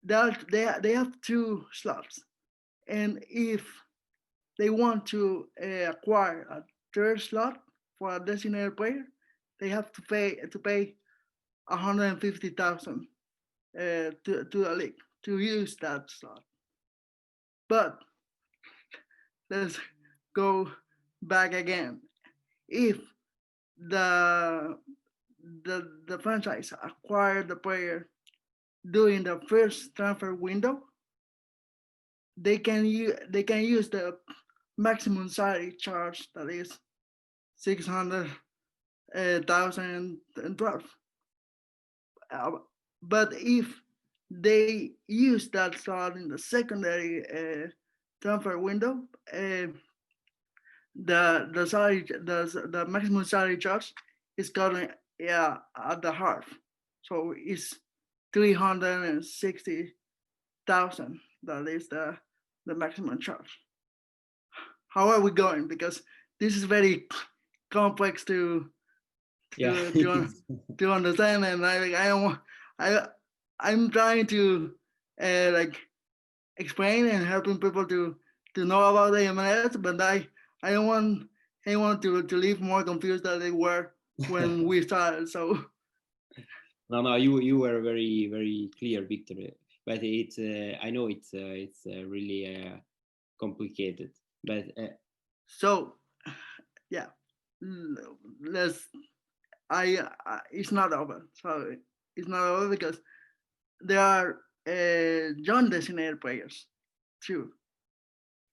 they have two slots, and if they want to acquire a third slot for a designated player, they have to pay 150,000 to the league to use that slot. But let's go back again. If the the franchise acquired the player during the first transfer window, they can use the maximum salary charge, that is 600,012. But if they use that slot in the secondary transfer window, the maximum salary charge is currently at the half, so it's 360,000. That is the maximum charge. How are we going? Because this is very complex
Yeah.
to to, to understand, and I don't want, I I'm trying to like explain and helping people to know about the MLS, but I don't want anyone to leave more confused than they were when we started. So
No, you were very clear, Victor. But it's I know it's really complicated. But
so yeah, let's I it's not over. So it's not over because there are young designated players too,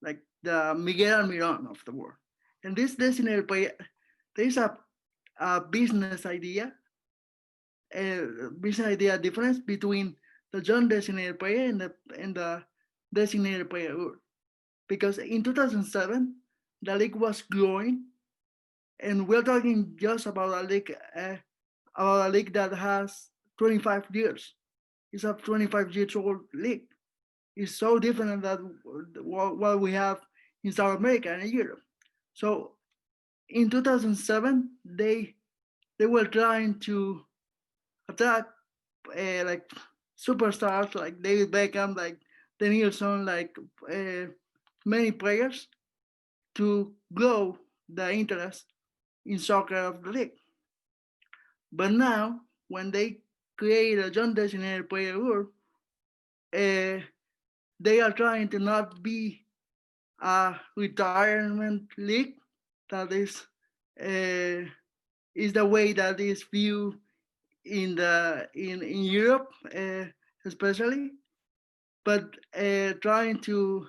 like the Miguel Almiron of the world. And this designated player, there's a business idea difference between the young designated player and the designated player rule. Because in 2007, the league was growing, and we're talking just about a league that has 25 years. It's a 25 years old league. It's so different than what we have in South America and Europe. So in 2007, they were trying to attack like superstars like David Beckham, like Danielson, like uh, many players to grow the interest in soccer of the league. But now, when they create a John designated player rule, uh, they are trying to not be a retirement league. That uh, is the way that is viewed in Europe, especially, but trying to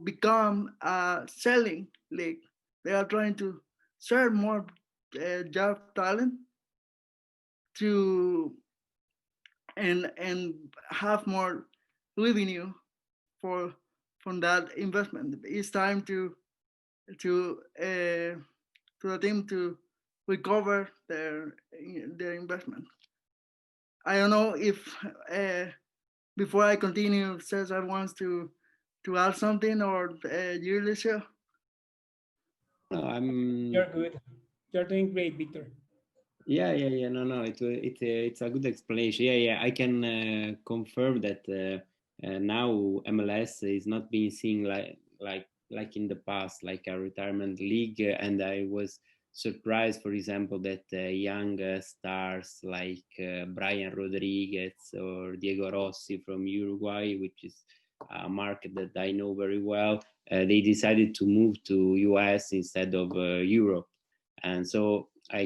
become a selling league. They are trying to serve more job talent to and have more revenue for from that investment. It's time to to the team to recover their investment. I don't know if before I continue, Cesar wants to add something, or you, Lucio.
No, I'm
You're good. You're doing great, Victor.
yeah. No. It's a good explanation. Yeah. I can confirm that now MLS is not being seen like in the past, like a retirement league. And I was surprised, for example, that young stars like Brian Rodriguez or Diego Rossi from Uruguay, which is a market that I know very well, they decided to move to US instead of Europe. And so I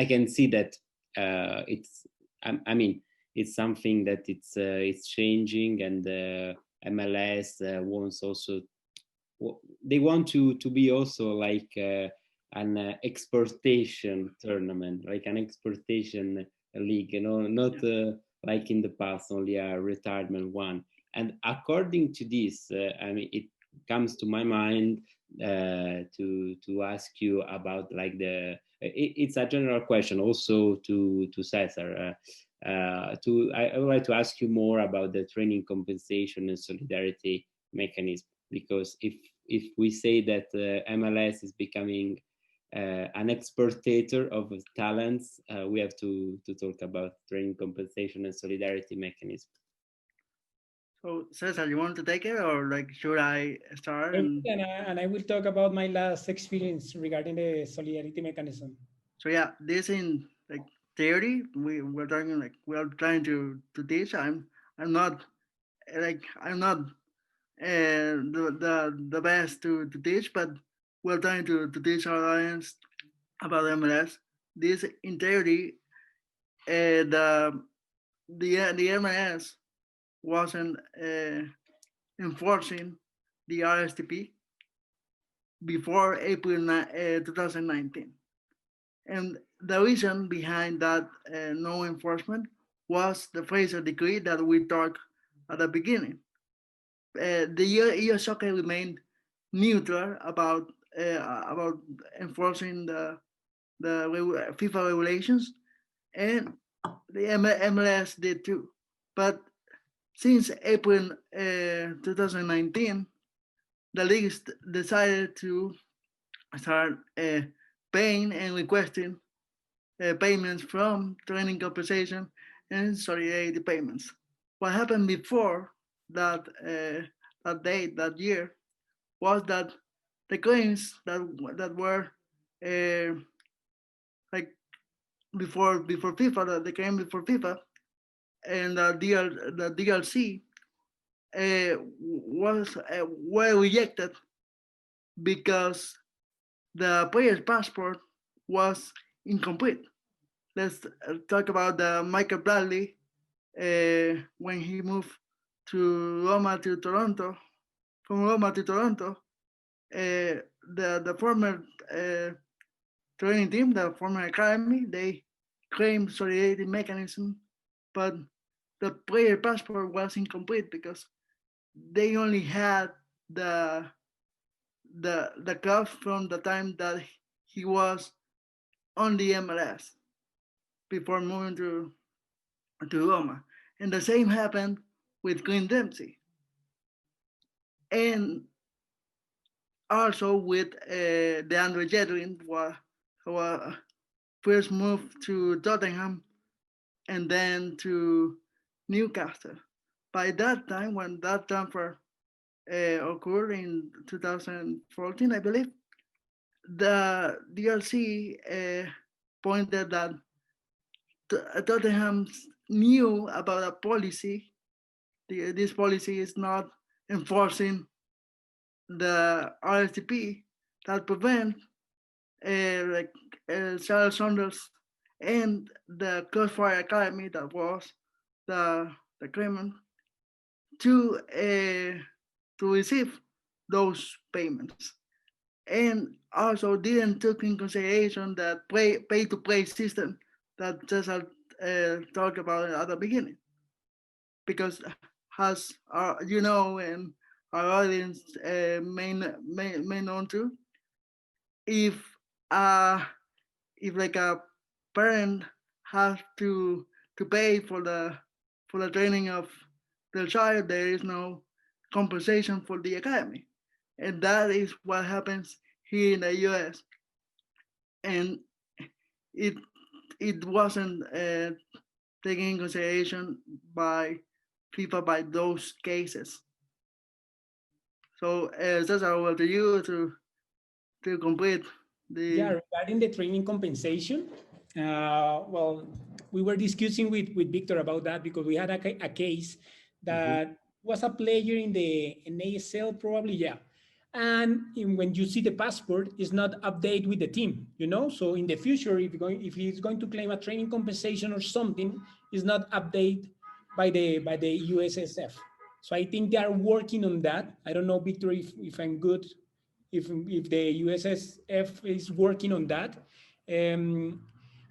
can see that it's I mean it's something that it's changing, and MLS wants also, they want to be also like an exportation tournament, like an exportation league, not like in the past only a retirement one. And according to this, it comes to my mind to ask you about like it's a general question also to Cesar. I would like to ask you more about the training compensation and solidarity mechanism, because if we say that MLS is becoming an exportator of talents, we have to talk about training compensation and solidarity mechanism.
So Cesar, you want to take it, or like should I start? And
And I will talk about my last experience regarding the solidarity mechanism.
so yeah, this in like theory, we're talking like we're trying to teach. I'm not I'm not the best to teach, but we're trying to teach our audience about MLS. This in theory, the MLS wasn't enforcing the RSTP before April 2019. And the reason behind that no enforcement was the Fraser Decree that we talked at the beginning. The EU soccer remained neutral about enforcing the FIFA regulations, and the MLS did too. But since April 2019, the league decided to start paying and requesting payments from training compensation and solidarity payments. What happened before that date, that year, was that the claims that were uh, like before FIFA, that they came before FIFA, and the DLC was were rejected because the player's passport was incomplete. Let's talk about the Michael Bradley when he moved to Roma to Toronto. From Roma to Toronto, the former training team, the former academy, they claimed solidarity mechanism, but the player passport was incomplete because they only had the the club from the time that he was on the MLS before moving to Roma. And the same happened with Green Dempsey. And also with DeAndre Jedlin, who first moved to Tottenham and then to Newcastle. By that time, when that transfer occurred in 2014, I believe, the DLC pointed that Tottenham knew about a policy. This policy is not enforcing the RSTP that prevent like Charles Saunders and the Crossfire Academy, that was the claimant, to receive those payments, and also didn't take in consideration that pay to play system that Cesar talked about at the beginning, because as and our audience may know too, if uh, if like a parent has to to pay for the training of the child. There is no compensation for the academy, and that is what happens here in the U.S. And it it wasn't taken in consideration by FIFA by those cases. So Cesar, over to you to complete
Yeah,
the.
regarding the training compensation, well, we were discussing with Victor about that because we had a case
Mhm.
that was a player in the ASL, probably, yeah. And when you see the passport, it's not updated with the team, you know. So in the future, if he's going to claim a training compensation or something, it's not updated by the USSF. So I think they are working on that. I don't know, Victor, if I'm good, if the USSF is working on that. Um,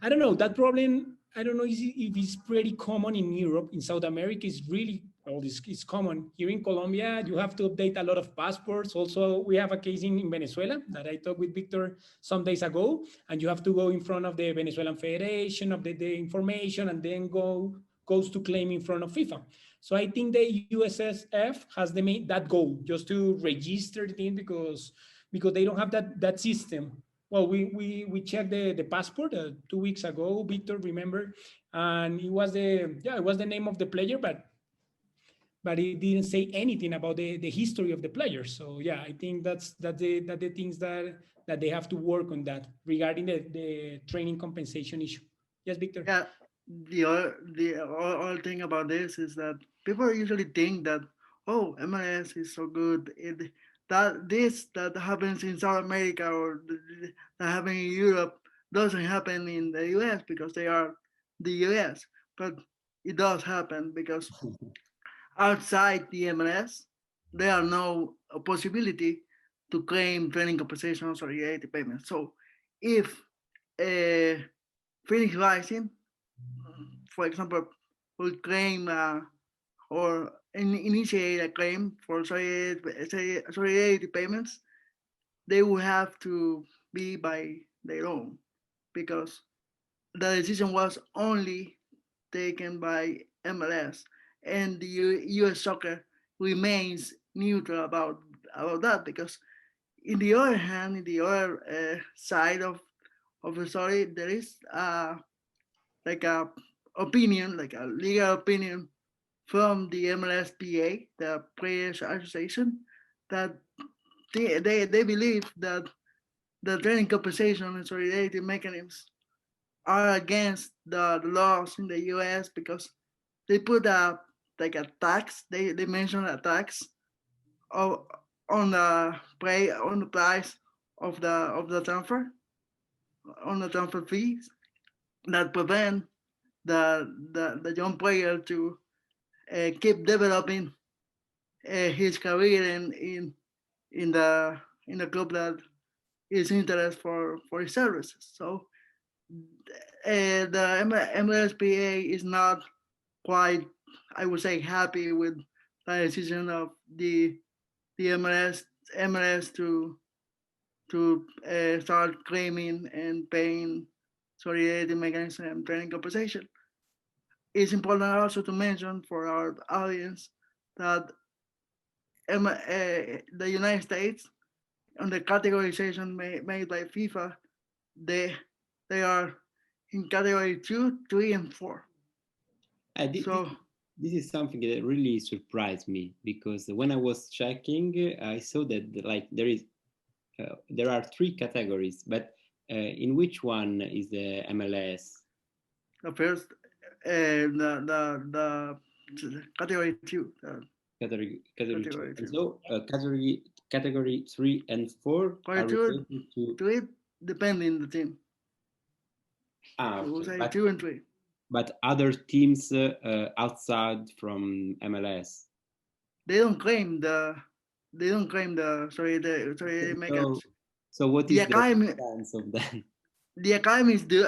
I don't know that problem. I don't know if it's pretty common in Europe. In South America, it's really well. It's common here in Colombia. You have to update a lot of passports. Also, we have a case in Venezuela that I talked with Victor some days ago, and you have to go in front of the Venezuelan Federation of the information, and then goes to claim in front of FIFA. So I think the USSF has that goal just to register the thing because they don't have that system. Well, we checked the passport 2 weeks ago, Victor, remember, and it was the name of the player, but it didn't say anything about the history of the player. So yeah, I think that the things that they have to work on that regarding the training compensation issue. Yes, Victor.
Yeah, the all thing about this is that people usually think that, oh, MLS is so good. That this that happens in South America or that happens in Europe doesn't happen in the US because they are the US. But it does happen because outside the MLS, there are no possibility to claim training compensations or EAT payments. So if uh, Phoenix Rising, for example, will claim or initiate a claim for solidarity payments, they will have to be by their own because the decision was only taken by MLS, and the U.S. soccer remains neutral about that because, in the other hand, in the other side of the story, there is like a opinion, like a legal opinion from the MLSPA, the Players Association, that they believe that the training compensation and solidarity mechanisms are against the laws in the US because they put a like a tax. They mention a tax of, on the price of the transfer on the transfer fees that prevent the young player to keep developing his career in the in the club that is interest for his services. So the MLSPA is not quite, I would say, happy with the decision of the MLS to start claiming and paying solidarity mechanism and training compensation. It's important also to mention for our audience that the United States, on the categorization made by FIFA, they they are in category 2, 3, and 4. So
This is something that really surprised me because when I was checking, I saw that like there are three categories, but in which one is the MLS
the first, the category 2,
category two?
category
And
2.
so category 3 and 4
Category
are
2,
related to
3 depending the team. So we'll
okay,
say 2 and 3.
but other teams outside from MLS.
They don't claim the sorry the
So
mechanism.
so what
The
is the
academy
chance of that?
the academies do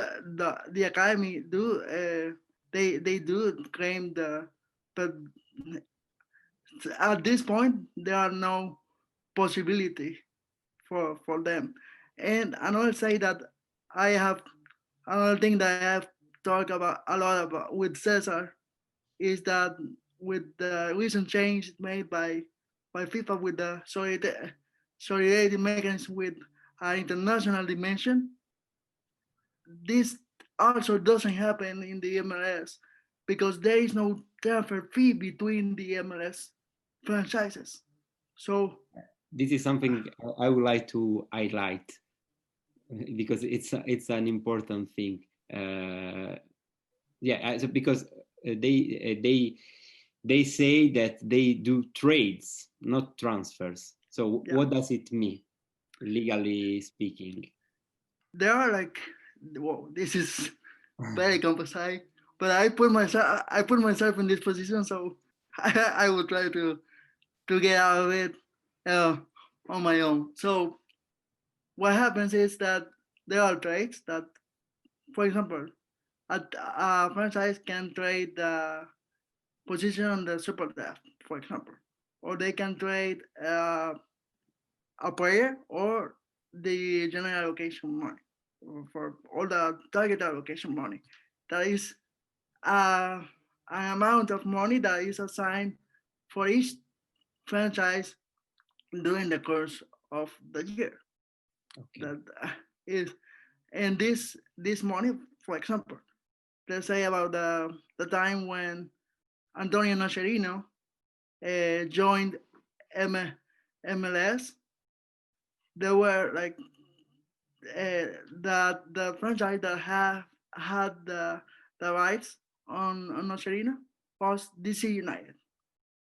the academy do they do claim the, but at this point there are no possibility for them. And another say that I have another thing that I have talk about a lot about with Cesar is that with the recent change made by FIFA with the solidarity mechanism with an international dimension, this also doesn't happen in the MLS because there is no transfer fee between the MLS franchises. So
This is something I would like to highlight because it's an important thing. Yeah, so because they say that they do trades, not transfers. So
yeah,
what does it mean, legally speaking?
there are like, well, this is very composite, but I put myself in this position, so I will try to get out of it uh, on my own. So what happens is that there are trades that, for example, a franchise can trade the position on the super draft, for example, or they can trade a player or the general allocation money for all the target allocation money. That is an amount of money that is assigned for each franchise during the course of the year.
Okay.
That is, and this money, for example, let's say about the time when Antonio Nocerino joined MLS, there were like the franchise that had the rights on Nocerino was DC United,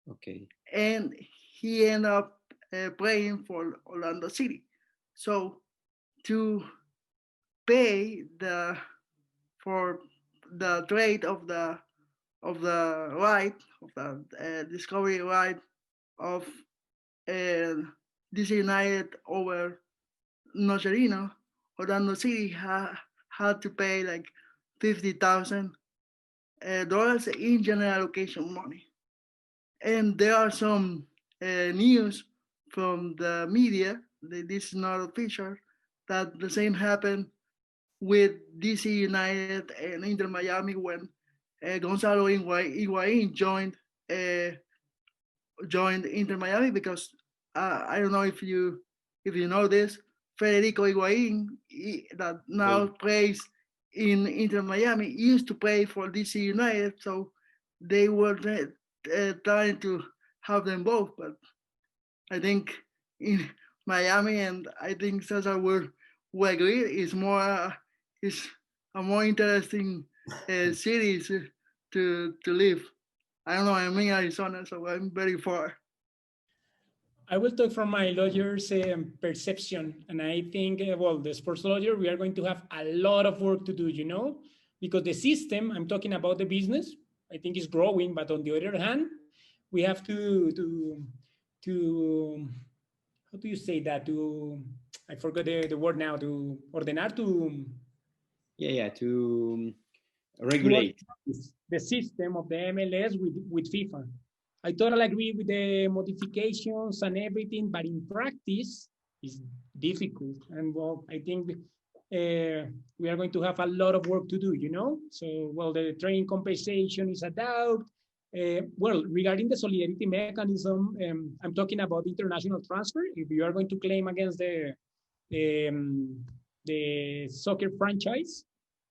Okay.
and he ended up playing for Orlando City. So to pay for the trade of the right of the discovery right of uh, DC United over Nocerino, Orlando City had to pay like $50,000 in general allocation money. And there are some news from the media, this is not official, that the same happened with DC United and Inter Miami when Gonzalo Higuain uh, joined Inter Miami because I don't know if you know this, Federico Higuain that now
Okay.
plays in Inter Miami used to play for DC United, so they were trying to have them both, but I think in Miami, and I think Cesar will agree, is a more interesting city to live. I don't know. I'm in Arizona, so I'm very far.
I will talk from my lawyer's perception, and I think, well, the sports lawyer, we are going to have a lot of work to do, because the system, I'm talking about the business, I think is growing, but on the other hand, we have to how do you say that? I forgot the word now, to ordenar,
Yeah, to
to
regulate.
organize the system of the MLS with FIFA. I totally agree with the modifications and everything, but in practice, it's difficult. And well, I think we are going to have a lot of work to do. So, well, the training compensation is a doubt. Well, regarding the solidarity mechanism, I'm talking about international transfer. If you are going to claim against the soccer franchise,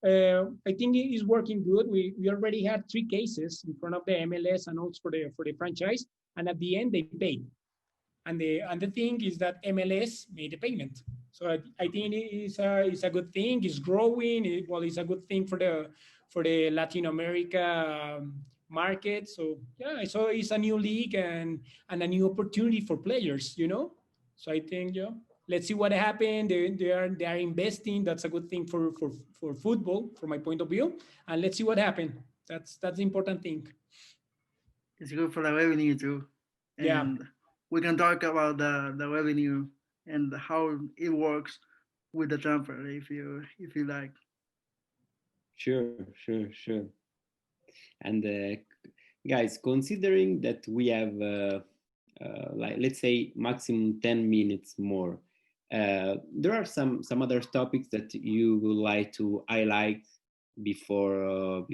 I think it is working good. We already had 3 cases in front of the MLS and also for the franchise, and at the end they paid. And the thing is that MLS made the payment. So I think it's a good thing. It's growing. It's a good thing for the Latin America market. So yeah, so it's a new league and a new opportunity for players. So I think, yeah, let's see what happened. They are investing. That's a good thing for football, from my point of view. And let's see what happened. That's the important thing.
It's good for the revenue too,
Yeah.
and we can talk about the revenue and how it works with the transfer if you like.
Sure. And guys, considering that we have like, let's say, maximum 10 minutes more, there are some other topics that you would like to highlight before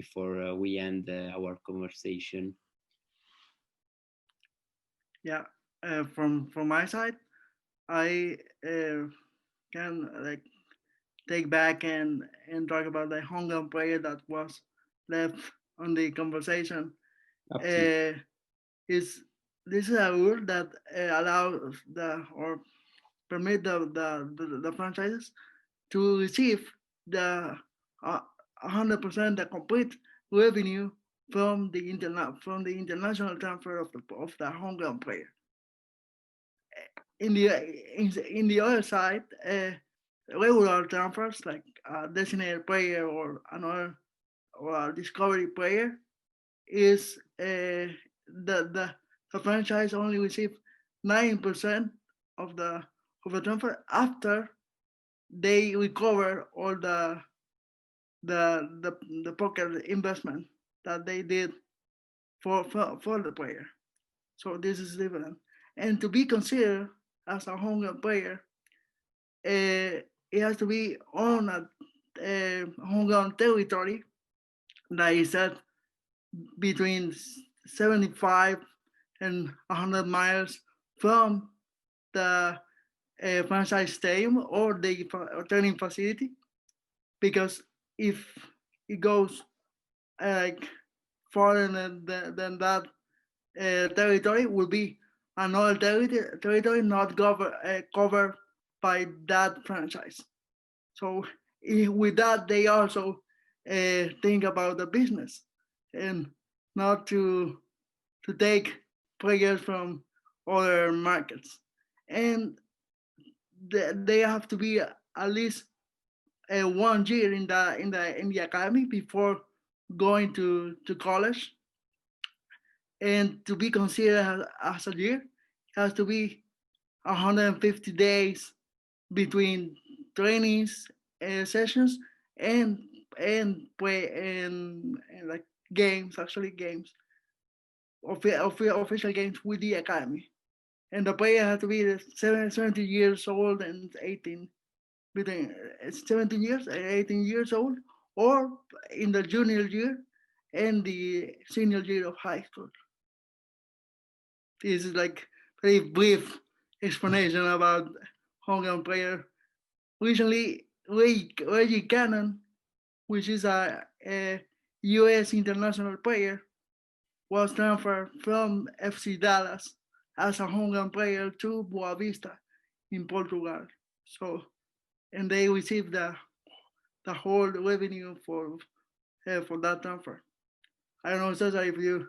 we end our conversation?
Yeah, from my side, I can like take back and talk about the Hongkong player that was left on the conversation.
Up to you.
Is this is a rule that allows the or permit the franchises to receive the 100% the complete revenue from the international transfer of the Hongkong player. In the in the other side, regular transfers like a designated player or another or a discovery player is the franchise only receive 9% of the transfer after they recover all the pocket investment that they did for the player. So this is different. And to be considered as a home ground player, it has to be on a home ground territory that is at between 75 and 100 miles from the franchise stadium or the training facility. Because if it goes like farther than that territory, will be another territory not covered by that franchise. So with that, they also think about the business and not to take players from other markets, and they have to be at least 1 year in the academy before going to college, and to be considered as a year has to be 150 days between trainings sessions and play and like games, actually games, official games with the academy. And the player has to be 70 years old and 18, between 17 years and 18 years old, or in the junior year and the senior year of high school. This is like very brief explanation about Hong Kong player. Recently, Reggie Cannon, which is a U.S. international player, was transferred from FC Dallas as a Hong Kong player to Boa Vista in Portugal. So, and they received the whole revenue for that transfer. I don't know, Cesar, if you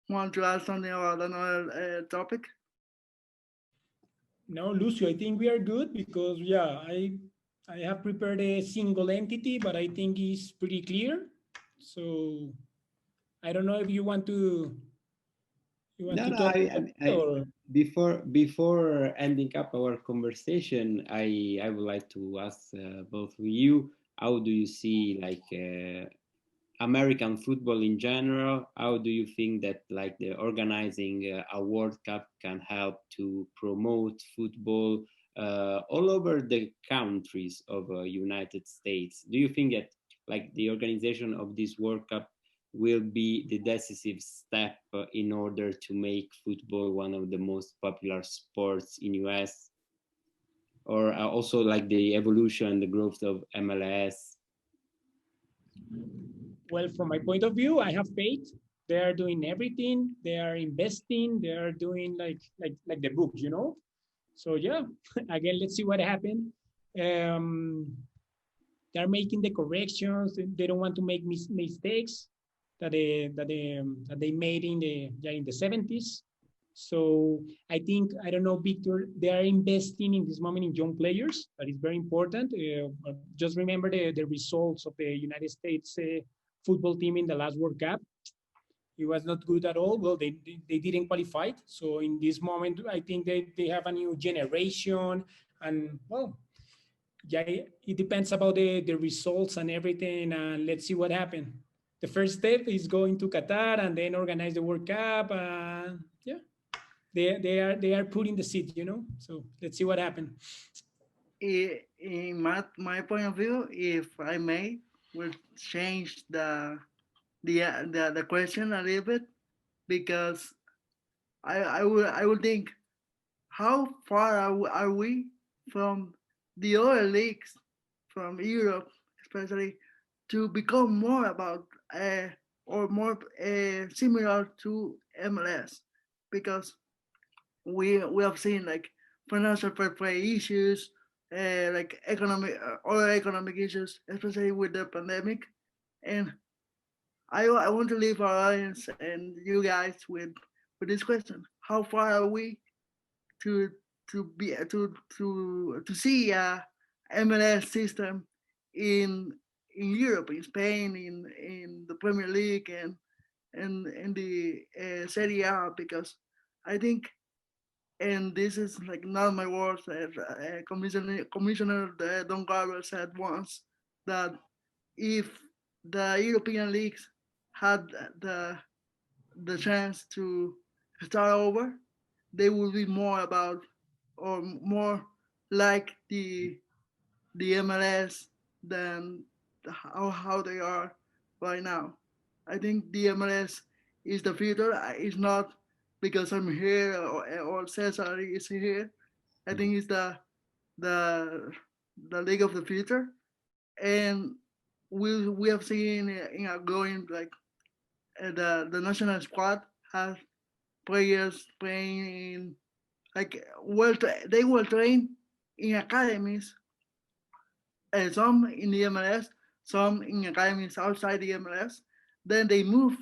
want to add something about another topic.
No, Lucio, I think we are good because yeah, I have prepared a single entity, but I think it's pretty clear. So I don't know if you want
No,
to
no.
talk or
Before ending up our conversation, I would like to ask both of you, how do you see like American football in general? How do you think that like the organizing a World Cup can help to promote football all over the countries of United States? Do you think that like the organization of this World Cup will be the decisive step in order to make football one of the most popular sports in US, or also like the evolution and the growth of MLS?
well, from my point of view, I have faith. They are doing everything. They are investing. They are doing like the book, you know. So yeah, again, let's see what happened. Um, they're making the corrections. They don't want to make mistakes that they made in the 70s. So I think, I don't know, Victor, they are investing in this moment in young players. That is very important. Just remember the results of the United States football team in the last World Cup. It was not good at all. Well, they didn't qualify. So in this moment, I think they have a new generation. And well, yeah, it depends about the results and everything. And let's see what happens. The first step is going to Qatar and then organize the World Cup. Yeah, they are putting the seed, you know. So let's see what happens.
In my point of view, if I may, will change the question a little bit, because I would think, how far are we from the other leagues from Europe, especially, to become more about or more similar to MLS, because we have seen like financial fair play issues, like economic other economic issues, especially with the pandemic. And I want to leave our audience and you guys with this question: how far are we to to see a MLS system in Europe, in Spain, in the Premier League, and in the Serie A? Because I think, and this is like not my words, Commissioner Don Garber said once that if the European leagues had the chance to start over, they will be more about, or more like the MLS than how they are right now. I think the MLS is the future. It's not because I'm here, or Cesar is here. I think it's the the league of the future. And we have seen in a going, like the national squad has players playing in, like, they will train in academies, some in the MLS, some in academies outside the MLS. Then they move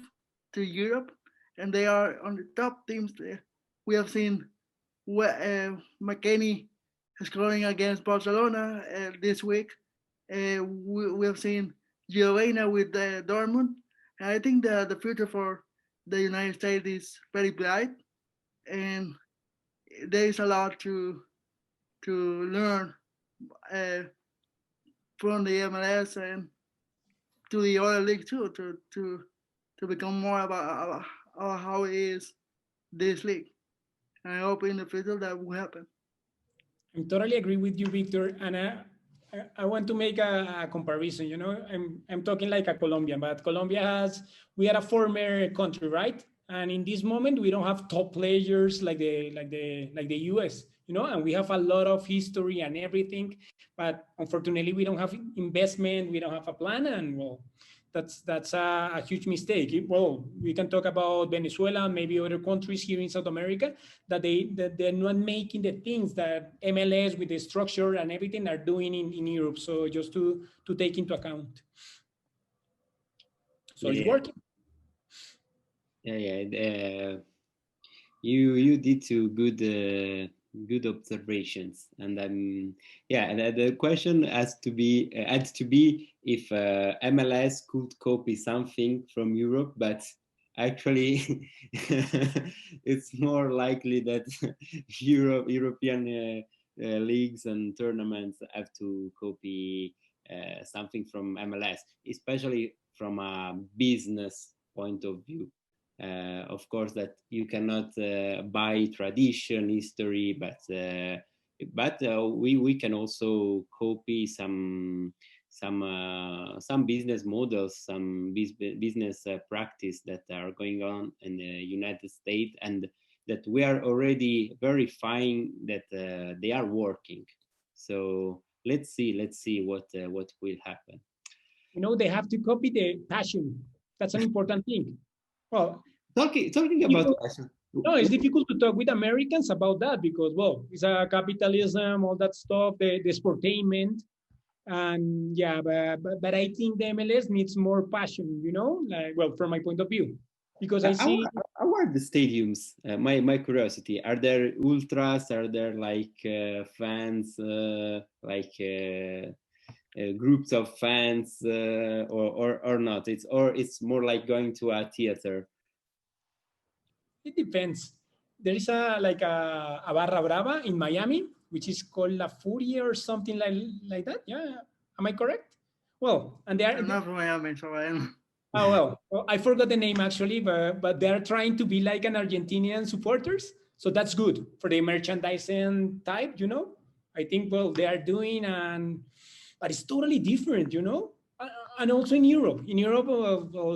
to Europe, and they are on the top teams there. We have seen McKennie scoring against Barcelona this week. We have seen Giovanna with Dortmund. And I think the future for the United States is very bright, and there is a lot to learn uh, from the MLS and to the other league too, to become more about how it is this league. And I hope in the future that will happen.
I totally agree with you, Victor. And I want to make a comparison. You know, I'm talking like a Colombian, but Colombia has, we are a former country, right? And in this moment, we don't have top players like the US. You know, and we have a lot of history and everything, but unfortunately, we don't have investment. We don't have a plan, and well, that's a huge mistake. Well, we can talk about Venezuela, maybe other countries here in South America, that they're not making the things that MLS with the structure and everything are doing in Europe. So just to take into account. So it's working.
Yeah. You did two good observations, and yeah, and the question has to be if MLS could copy something from Europe, but actually it's more likely that European leagues and tournaments have to copy something from MLS, especially from a business point of view. Of course, that you cannot buy tradition, history, but we can also copy some business models, some business practice that are going on in the United States, and that we are already verifying that they are working. So let's see what will happen.
You know, they have to copy the passion. That's an important thing. Well,
talking about passion.
No, it's difficult to talk with Americans about that because, well, it's a capitalism, all that stuff, the sportainment. And yeah, but I think the MLS needs more passion, you know, like, well, from my point of view, because I see.
How are the stadiums? My curiosity: are there ultras? Are there like fans, groups of fans, or not? It's more like going to a theater.
It depends. There is a Barra Brava in Miami, which is called La Furia or something like that. Yeah, am I correct? Well, and they are.
I'm not from Miami, so I am.
Oh well, I forgot the name actually, but they are trying to be like an Argentinian supporters, so that's good for the merchandising type, you know. I think well they are doing, but it's totally different, you know. and also in Europe. In Europe,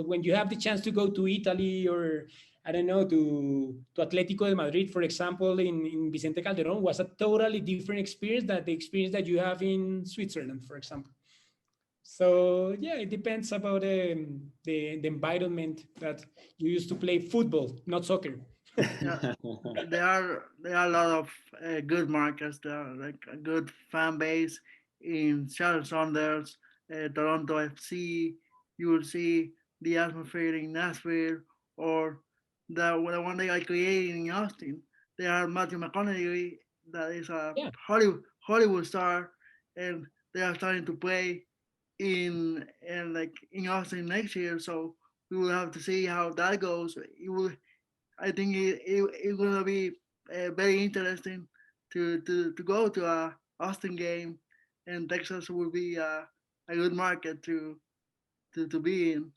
when you have the chance to go to Italy or I don't know to Atletico de Madrid, for example, in Vicente Calderon, was a totally different experience than the experience that you have in Switzerland, for example. So yeah, it depends about the environment that you used to play football, not soccer.
Yeah, there are a lot of good markets. There are like a good fan base in Seattle Sounders, Toronto FC. You will see the atmosphere in Nashville or the one they are creating in Austin. They are Matthew McConaughey, that is a
Yeah,
Hollywood star, and they are starting to play in like in Austin next year. So we will have to see how that goes. It will I think it gonna be very interesting to go to a Austin game, and Texas will be a good market to be in.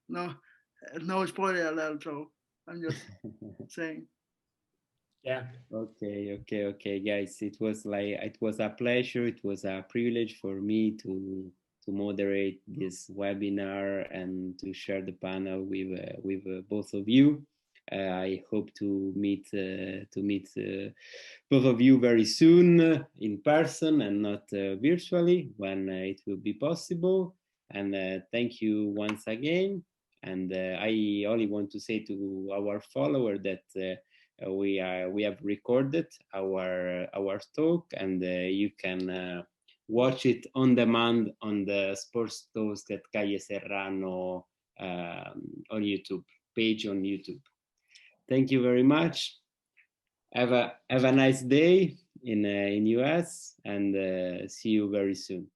No, no spoiler alert. So I'm just saying.
yeah,
Okay, guys. It was a pleasure. It was a privilege for me to moderate this webinar and to share the panel with both of you. I hope to meet both of you very soon in person and not virtually when it will be possible. And thank you once again. And I only want to say to our follower that we have recorded our talk, and you can watch it on demand on the Sports Toast at Calle Serrano on YouTube page on YouTube. Thank you very much. Have a nice day in US, and see you very soon.